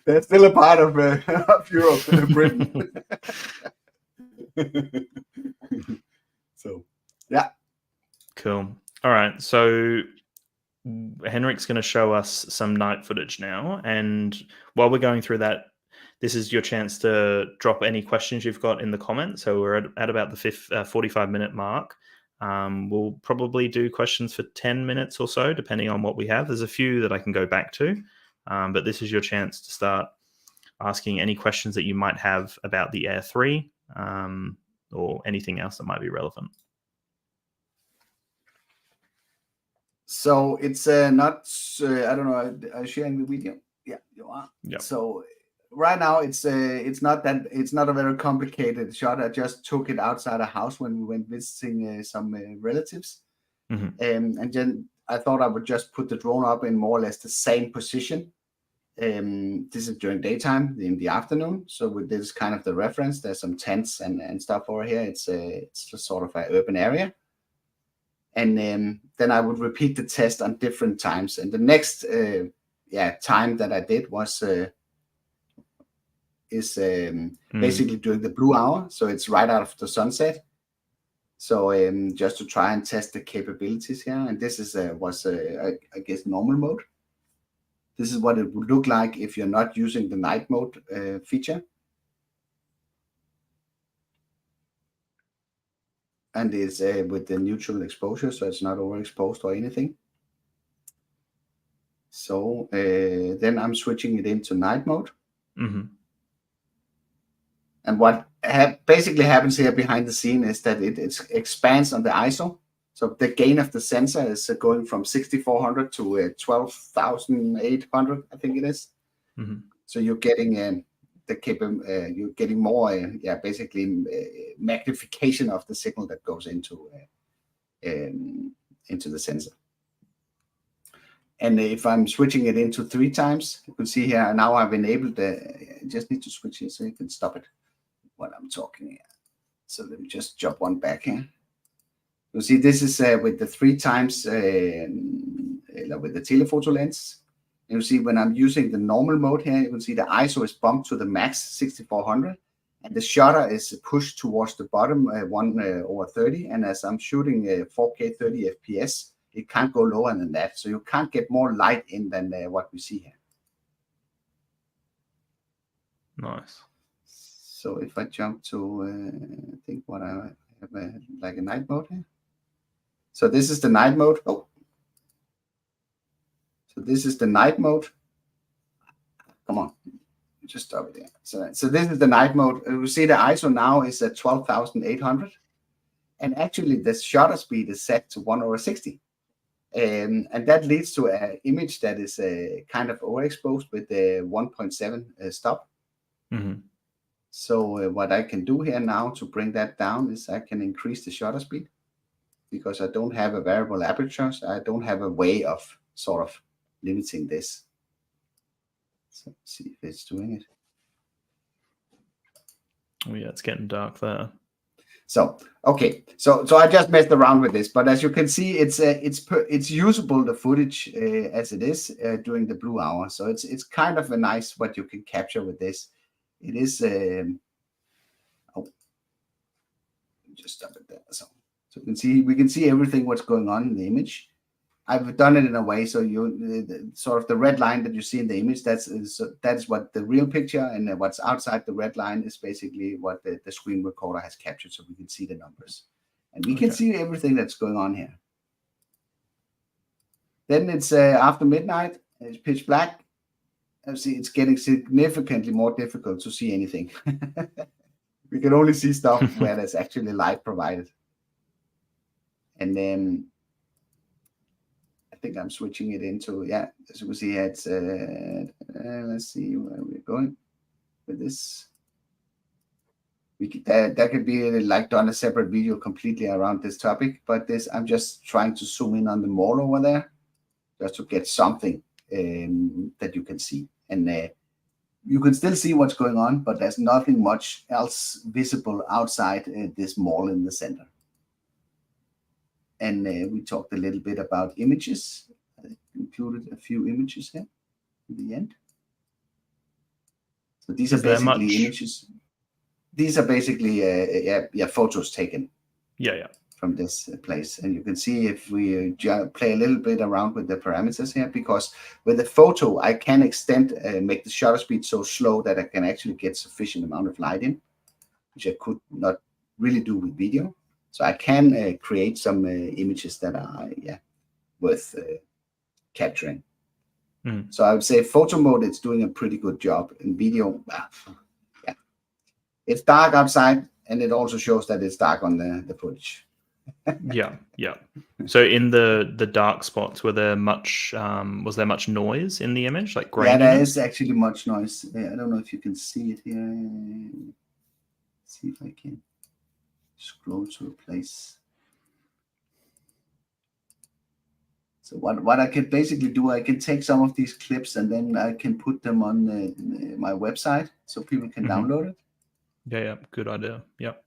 They're still a part of Europe, Britain. So, yeah. All right, so Henrik's going to show us some night footage now, and while we're going through that, this is your chance to drop any questions you've got in the comments. So we're at about the 45-minute mark. We'll probably do questions for 10 minutes or so, depending on what we have. There's a few that I can go back to, but this is your chance to start asking any questions that you might have about the Air 3 or anything else that might be relevant. So it's not, I don't know, are you sharing the video? Yeah, you are. Yeah. So right now it's not a very complicated shot. I just took it outside a house when we went visiting some relatives. And then I thought I would just put the drone up in more or less the same position. This is during daytime, in the afternoon. So with this kind of the reference, there's some tents and stuff over here. It's just sort of an urban area. And then I would repeat the test on different times. And the next time that I did was basically during the blue hour. So it's right after sunset. So just to try and test the capabilities here. And this is I guess normal mode. This is what it would look like if you're not using the night mode feature. And it's with the neutral exposure, so it's not overexposed or anything. So then I'm switching it into night mode. And what basically happens here behind the scene is that it expands on the ISO. So the gain of the sensor is going from 6400 to 12,800, I think it is. So you're getting you're getting more, basically magnification of the signal that goes into the sensor. And if I'm switching it into 3 times, you can see here now I've enabled I just need to switch it so you can stop it when I'm talking here. So let me just jump one back here. You see, this is with the 3 times with the telephoto lens. You see, when I'm using the normal mode here, you can see the ISO is bumped to the max 6400, and the shutter is pushed towards the bottom 1/30. And as I'm shooting 4K 30 FPS, it can't go lower than that. So you can't get more light in than what we see here. Nice. So if I jump to, I think what I have like a night mode here. So this is the night mode. Oh. So this is the night mode. Come on, just stop it there. So this is the night mode. You see the ISO now is at 12,800, and actually the shutter speed is set to 1/60, and that leads to an image that is kind of overexposed with the 1.7 stop. So what I can do here now to bring that down is I can increase the shutter speed, because I don't have a variable aperture. So I don't have a way of sort of limiting this. So let's see if it's doing it. Oh yeah, it's getting dark there. So okay, so I just messed around with this, but as you can see, it's usable, the footage as it is during the blue hour. So it's kind of a nice what you can capture with this. It is just stop it there. So we can see everything what's going on in the image. I've done it in a way so sort of the red line that you see in the image, that is what the real picture, and what's outside the red line is basically what the screen recorder has captured, so we can see the numbers. And we can see everything that's going on here. Then it's after midnight, it's pitch black. You see, it's getting significantly more difficult to see anything. We can only see stuff where there's actually light provided. And then I think I'm switching it into, as you can see, it's let's see where we're going with this. That could be like done a separate video completely around this topic, but I'm just trying to zoom in on the mall over there just to get something that you can see. And you can still see what's going on, but there's nothing much else visible outside this mall in the center. And we talked a little bit about images. I included a few images here in the end. So these are basically images. These are basically photos taken. Yeah. from this place. And you can see if we play a little bit around with the parameters here, because with the photo, I can extend, make the shutter speed so slow that I can actually get sufficient amount of light in, which I could not really do with video. So I can create some images that are worth capturing. So I would say photo mode, it's doing a pretty good job. In video, it's dark outside, and it also shows that it's dark on the footage. Yeah. So in the dark spots, was there much noise in the image, like graininess? Yeah, there is actually much noise. I don't know if you can see it here. Let's see if I can scroll to a place. So what I can basically do, I can take some of these clips and then I can put them on my website so people can download it. Yeah, good idea. Yep.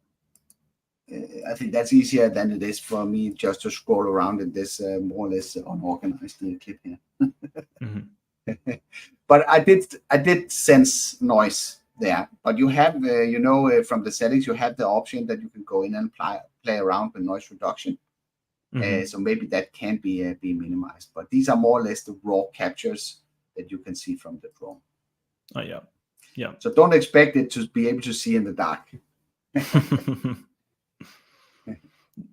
I think that's easier than it is for me just to scroll around in this more or less unorganized clip here. But I did sense noise there. But you have, from the settings, you have the option that you can go in and play around with noise reduction. So maybe that can be minimized. But these are more or less the raw captures that you can see from the drone. Oh, yeah. So don't expect it to be able to see in the dark.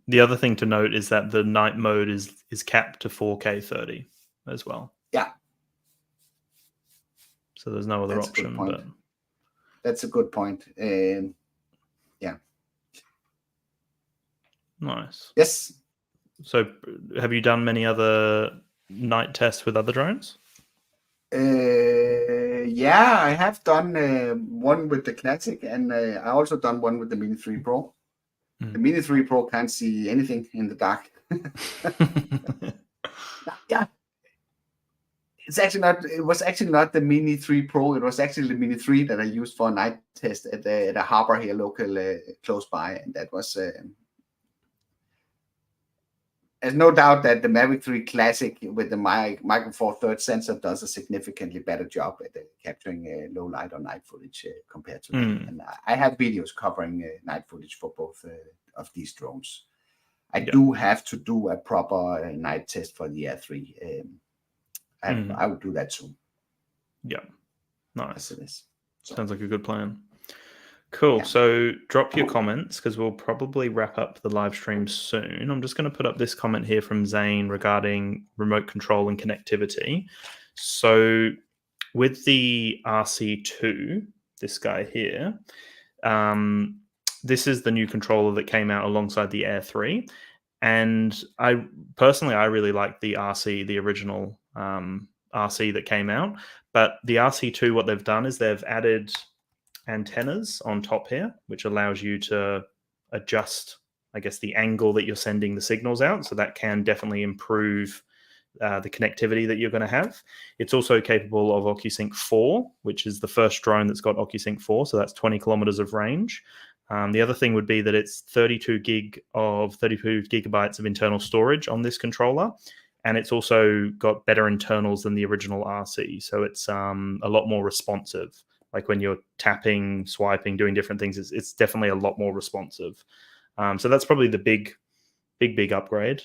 The other thing to note is that the night mode is capped to 4K 30 as well. Yeah. So there's no other option. But that's a good point. Yeah. Nice. Yes. So have you done many other night tests with other drones? Yeah, I have done one with the Classic, and I also done one with the Mini 3 Pro. The Mini 3 Pro can't see anything in the dark. Yeah. It was actually not the Mini 3 Pro. It was actually the Mini 3 that I used for a night test at a harbor here local close by, and that was. There's no doubt that the Mavic 3 Classic with the Micro Four Thirds sensor does a significantly better job at capturing low light or night footage compared to that. And I have videos covering night footage for both of these drones. I do have to do a proper night test for the Air 3. I will do that soon. Yeah, nice. It is. Sounds like a good plan. Cool. Yeah. So drop your comments because we'll probably wrap up the live stream soon. I'm just going to put up this comment here from Zane regarding remote control and connectivity. So with the RC2, this guy here, this is the new controller that came out alongside the Air 3. And I really like the RC, the original RC that came out. But the RC2, what they've done is they've added antennas on top here, which allows you to adjust, I guess, the angle that you're sending the signals out. So that can definitely improve the connectivity that you're going to have. It's also capable of OcuSync 4, which is the first drone that's got OcuSync 4. So that's 20 kilometers of range. The other thing would be that it's 32 gigabytes of internal storage on this controller. And it's also got better internals than the original RC. So it's a lot more responsive. Like when you're tapping, swiping, doing different things, it's definitely a lot more responsive. So that's probably the big upgrade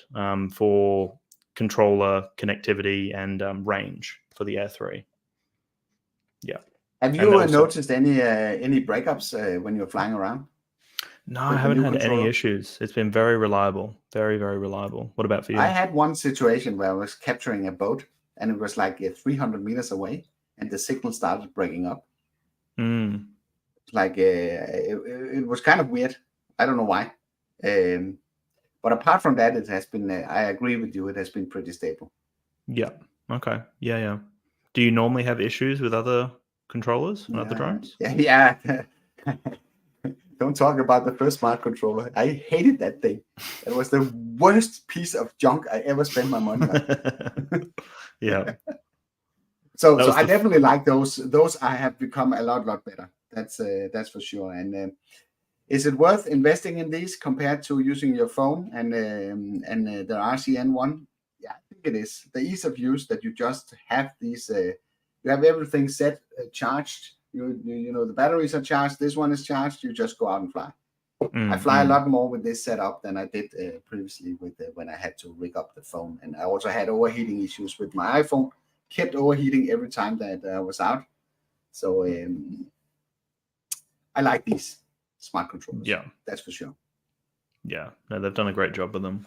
for controller connectivity and range for the Air 3. Yeah. Have you noticed any breakups when you're flying around? No, I haven't had any issues. It's been very reliable. Very, very reliable. What about for you? I had one situation where I was capturing a boat and it was like 300 meters away and the signal started breaking up. Like it was kind of weird. I don't know why. But apart from that, it has been, I agree with you, it has been pretty stable. Yeah. Okay. Yeah. Do you normally have issues with other controllers and other drones? Yeah. Don't talk about the first smart controller. I hated that thing. It was the worst piece of junk I ever spent my money on. Yeah. So I definitely like those. Those I have become a lot better. That's for sure. And is it worth investing in these compared to using your phone and the RCN one? Yeah, I think it is. The ease of use that you just have these. You have everything set, charged. You know the batteries are charged. This one is charged. You just go out and fly. I fly a lot more with this setup than I did previously with when I had to rig up the phone, and I also had overheating issues with my iPhone. Kept overheating every time that I was out. So I like these smart controllers. Yeah, that's for sure. Yeah, no, they've done a great job with them.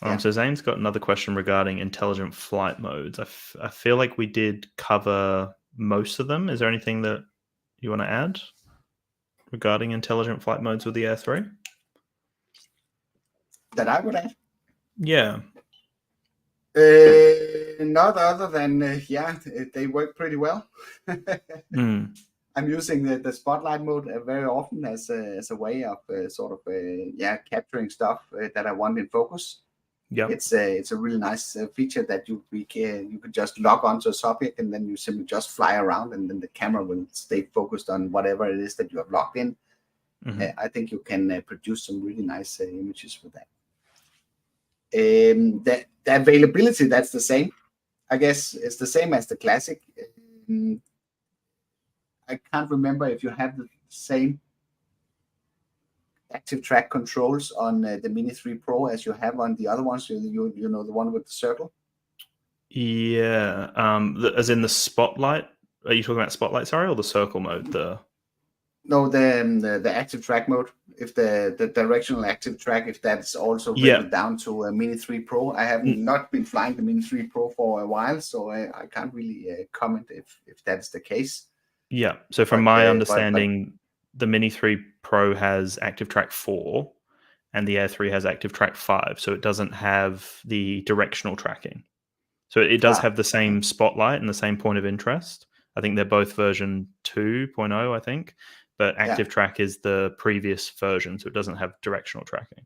Yeah. So Zane's got another question regarding intelligent flight modes. I feel like we did cover most of them. Is there anything that you want to add regarding intelligent flight modes with the Air 3? That I would add? Yeah. Not other than, they work pretty well. I'm using the spotlight mode very often as a way of capturing stuff that I want in focus. Yeah, it's a really nice feature that you could just lock onto a subject, and then you simply just fly around, and then the camera will stay focused on whatever it is that you have locked in. I think you can produce some really nice images with that. The availability, that's the same. I guess it's the same as the classic. I can't remember if you have the same active track controls on the Mini 3 Pro as you have on the other ones. You know, the one with the circle. Yeah, as in the spotlight. Are you talking about spotlight? Sorry, or the circle mode? No, the active track mode. If the directional active track, if that's also written down to a Mini 3 Pro. I have not been flying the Mini 3 Pro for a while, so I can't really comment if that's the case. Yeah. So from my understanding, the Mini 3 Pro has Active Track 4 and the Air 3 has Active Track 5. So it doesn't have the directional tracking. So it does have the same spotlight and the same point of interest. I think they're both version 2.0, I think. But Active Track is the previous version, so it doesn't have directional tracking.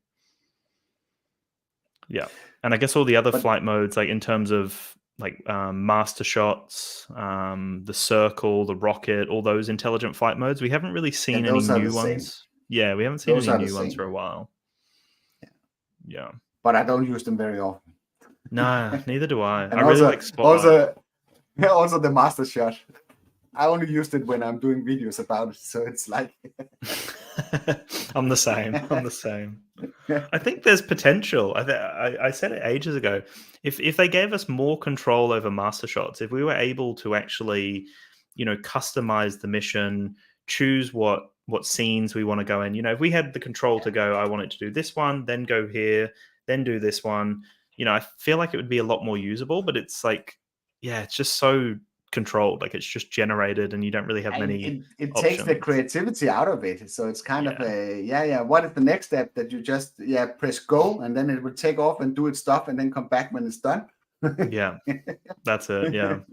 Yeah. And I guess all the other flight modes, like in terms of like master shots, the circle, the rocket, all those intelligent flight modes, we haven't really seen any new ones. Yeah, we haven't seen any new ones for a while. Yeah. But I don't use them very often. No, neither do I. And I really like Spotlight. Also the master shot. I only used it when I'm doing videos about it, so it's like I'm the same. I think there's potential. I said it ages ago. If they gave us more control over master shots, if we were able to actually, customize the mission, choose what scenes we want to go in. If we had the control to go, I want it to do this one, then go here, then do this one. I feel like it would be a lot more usable. But it's like, it's just so controlled, like it's just generated and you don't really have many it takes the creativity out of it, so it's kind of what is the next step? That you just press go, and then it will take off and do its stuff and then come back when it's done. That's it.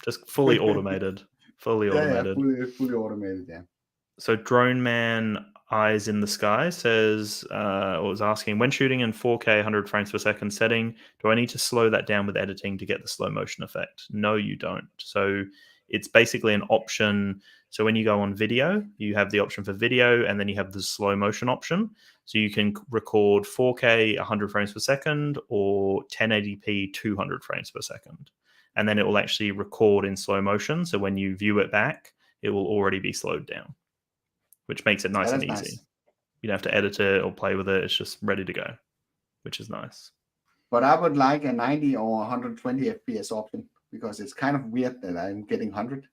Just fully automated. Fully automated. So Drone Man Eyes in the Sky says, was asking, when shooting in 4K 100 frames per second setting, do I need to slow that down with editing to get the slow motion effect? No, you don't. So it's basically an option. So when you go on video, you have the option for video, and then you have the slow motion option. So you can record 4K 100 frames per second or 1080p 200 frames per second. And then it will actually record in slow motion. So when you view it back, it will already be slowed down, which makes it nice and easy. Nice. You don't have to edit it or play with it. It's just ready to go, which is nice. But I would like a 90 or 120 FPS option, because it's kind of weird that I'm getting 100.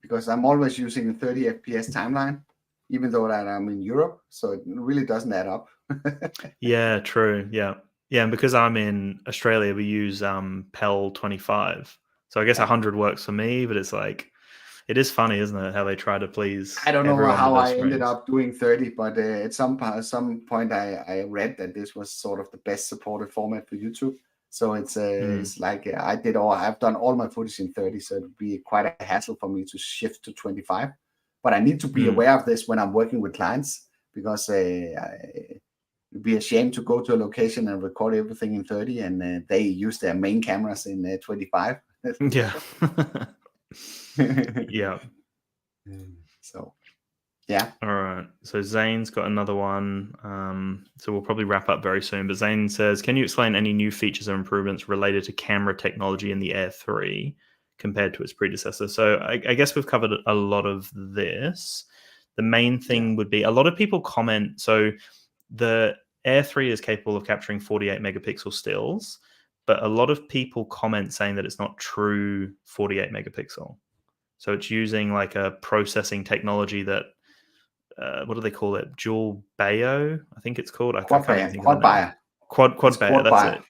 Because I'm always using a 30 FPS timeline, even though that I'm in Europe. So it really doesn't add up. Yeah, true. Yeah. Yeah, and because I'm in Australia, we use PEL 25. So I guess 100 works for me, but it's like, it is funny, isn't it, how they try to please. I don't know how I ended up doing 30, but at some point I read that this was sort of the best supported format for YouTube. So it's like I've done all my footage in 30, so it would be quite a hassle for me to shift to 25. But I need to be aware of this when I'm working with clients, because it'd be a shame to go to a location and record everything in 30 and they use their main cameras in 25. Yeah. Yeah. So, yeah. All right. So Zane's got another one. So we'll probably wrap up very soon. But Zane says, can you explain any new features or improvements related to camera technology in the Air 3 compared to its predecessor? So I guess we've covered a lot of this. The main thing would be a lot of people comment. So the Air 3 is capable of capturing 48 megapixel stills, but a lot of people comment saying that it's not true 48 megapixel. So it's using like a processing technology that, what do they call it? Dual Bayo, I think it's called. Quad Bayo. Quad Bayo. Quad Bayo, that's it.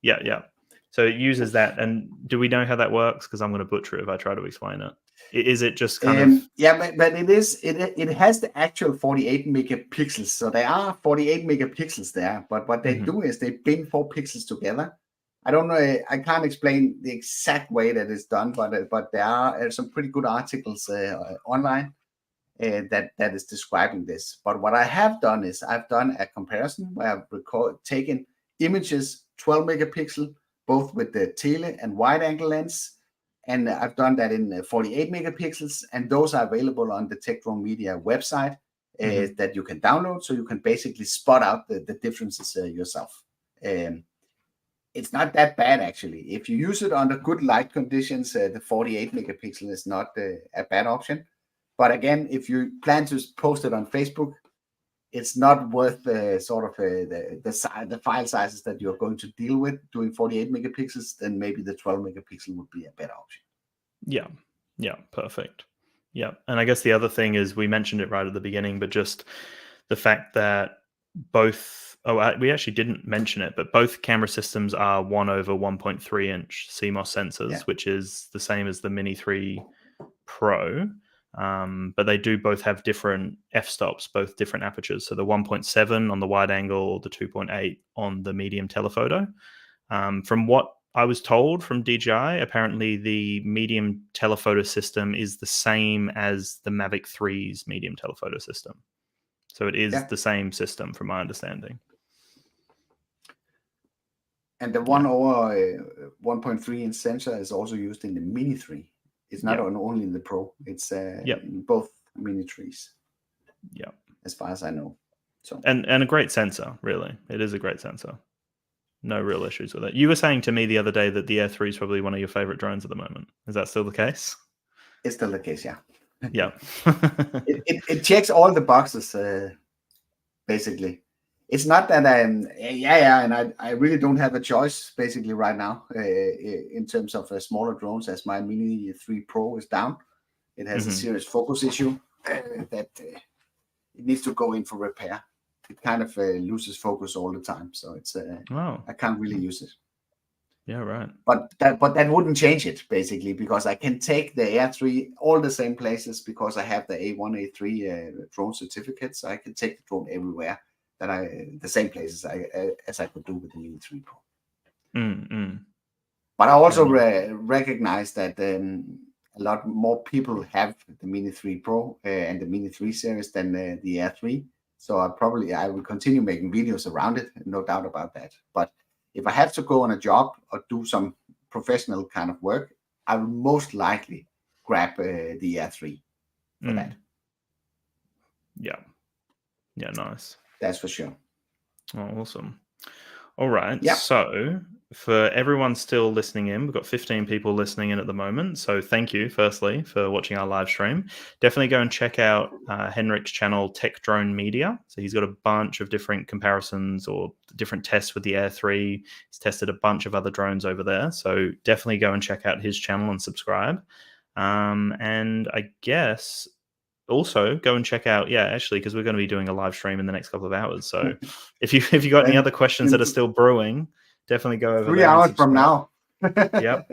Yeah. Yeah. So it uses that. And do we know how that works? Because I'm going to butcher it if I try to explain it. Is it just kind of... Yeah, but it has the actual 48 megapixels. So there are 48 megapixels there, but what they do is they bin 4 pixels together. I don't know, I can't explain the exact way that it's done, but there are some pretty good articles online that is describing this. But what I have done is I've done a comparison where I've taken images 12 megapixel, both with the tele and wide angle lens, and I've done that in 48 megapixels, and those are available on the Tech Drone Media website that you can download, so you can basically spot out the differences yourself. It's not that bad, actually. If you use it under good light conditions, the 48 megapixel is not a bad option. But again, if you plan to post it on Facebook, it's not worth the file sizes that you're going to deal with doing 48 megapixels. Then maybe the 12 megapixel would be a better option. Yeah, perfect. Yeah, and I guess the other thing is, we mentioned it right at the beginning, but just the fact that we actually didn't mention it, but both camera systems are 1/1.3 inch CMOS sensors, which is the same as the Mini 3 Pro. But they do both have different f-stops, both different apertures. So the 1.7 on the wide angle, the 2.8 on the medium telephoto. From what I was told from DJI, apparently the medium telephoto system is the same as the Mavic 3's medium telephoto system. So it is the same system, from my understanding. And the 1/1.3 inch sensor is also used in the Mini 3. It's not only in the Pro. It's in both Mini 3s. Yeah, as far as I know. So and a great sensor, really. It is a great sensor. No real issues with it. You were saying to me the other day that the Air 3 is probably one of your favorite drones at the moment. Is that still the case? It's still the case, yeah. Yeah. it checks all the boxes, basically. It's not that and I really don't have a choice basically right now in terms of smaller drones, as my Mini 3 Pro is down. It has a serious focus issue that it needs to go in for repair. It kind of loses focus all the time, so it's I can't really use it. Yeah, right. But that wouldn't change it basically, because I can take the Air 3 all the same places because I have the A1, A3 drone certificate, so I can take the drone everywhere. The same places as I could do with the Mini 3 Pro. But I also recognize that a lot more people have the Mini 3 Pro and the Mini 3 series than the Air 3. So I will continue making videos around it, no doubt about that. But if I have to go on a job or do some professional kind of work, I will most likely grab the Air 3 for that. Yeah, nice. That's for sure. Oh, awesome. All right. Yeah. So for everyone still listening in, we've got 15 people listening in at the moment. So thank you, firstly, for watching our live stream. Definitely go and check out Henrik's channel, Tech Drone Media. So he's got a bunch of different comparisons or different tests with the Air 3. He's tested a bunch of other drones over there. So definitely go and check out his channel and subscribe. And I guess also go and check out, actually, because we're going to be doing a live stream in the next couple of hours. So if you got any other questions that are still brewing, definitely go over 3 hours from now. Yep.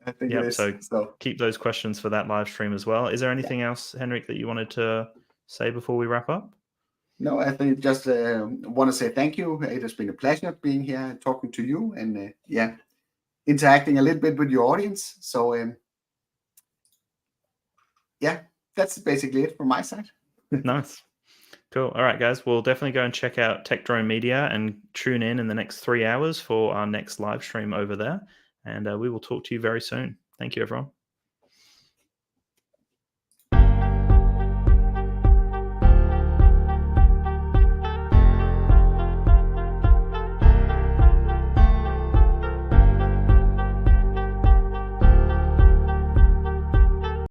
I think it is. So keep those questions for that live stream as well. Is there anything else, Henrik, that you wanted to say before we wrap up? No, I think just want to say thank you. It has been a pleasure being here and talking to you and interacting a little bit with your audience. So that's basically it from my side. Nice. Cool. All right, guys. We'll definitely go and check out Tech Drone Media and tune in the next 3 hours for our next live stream over there. And we will talk to you very soon. Thank you, everyone.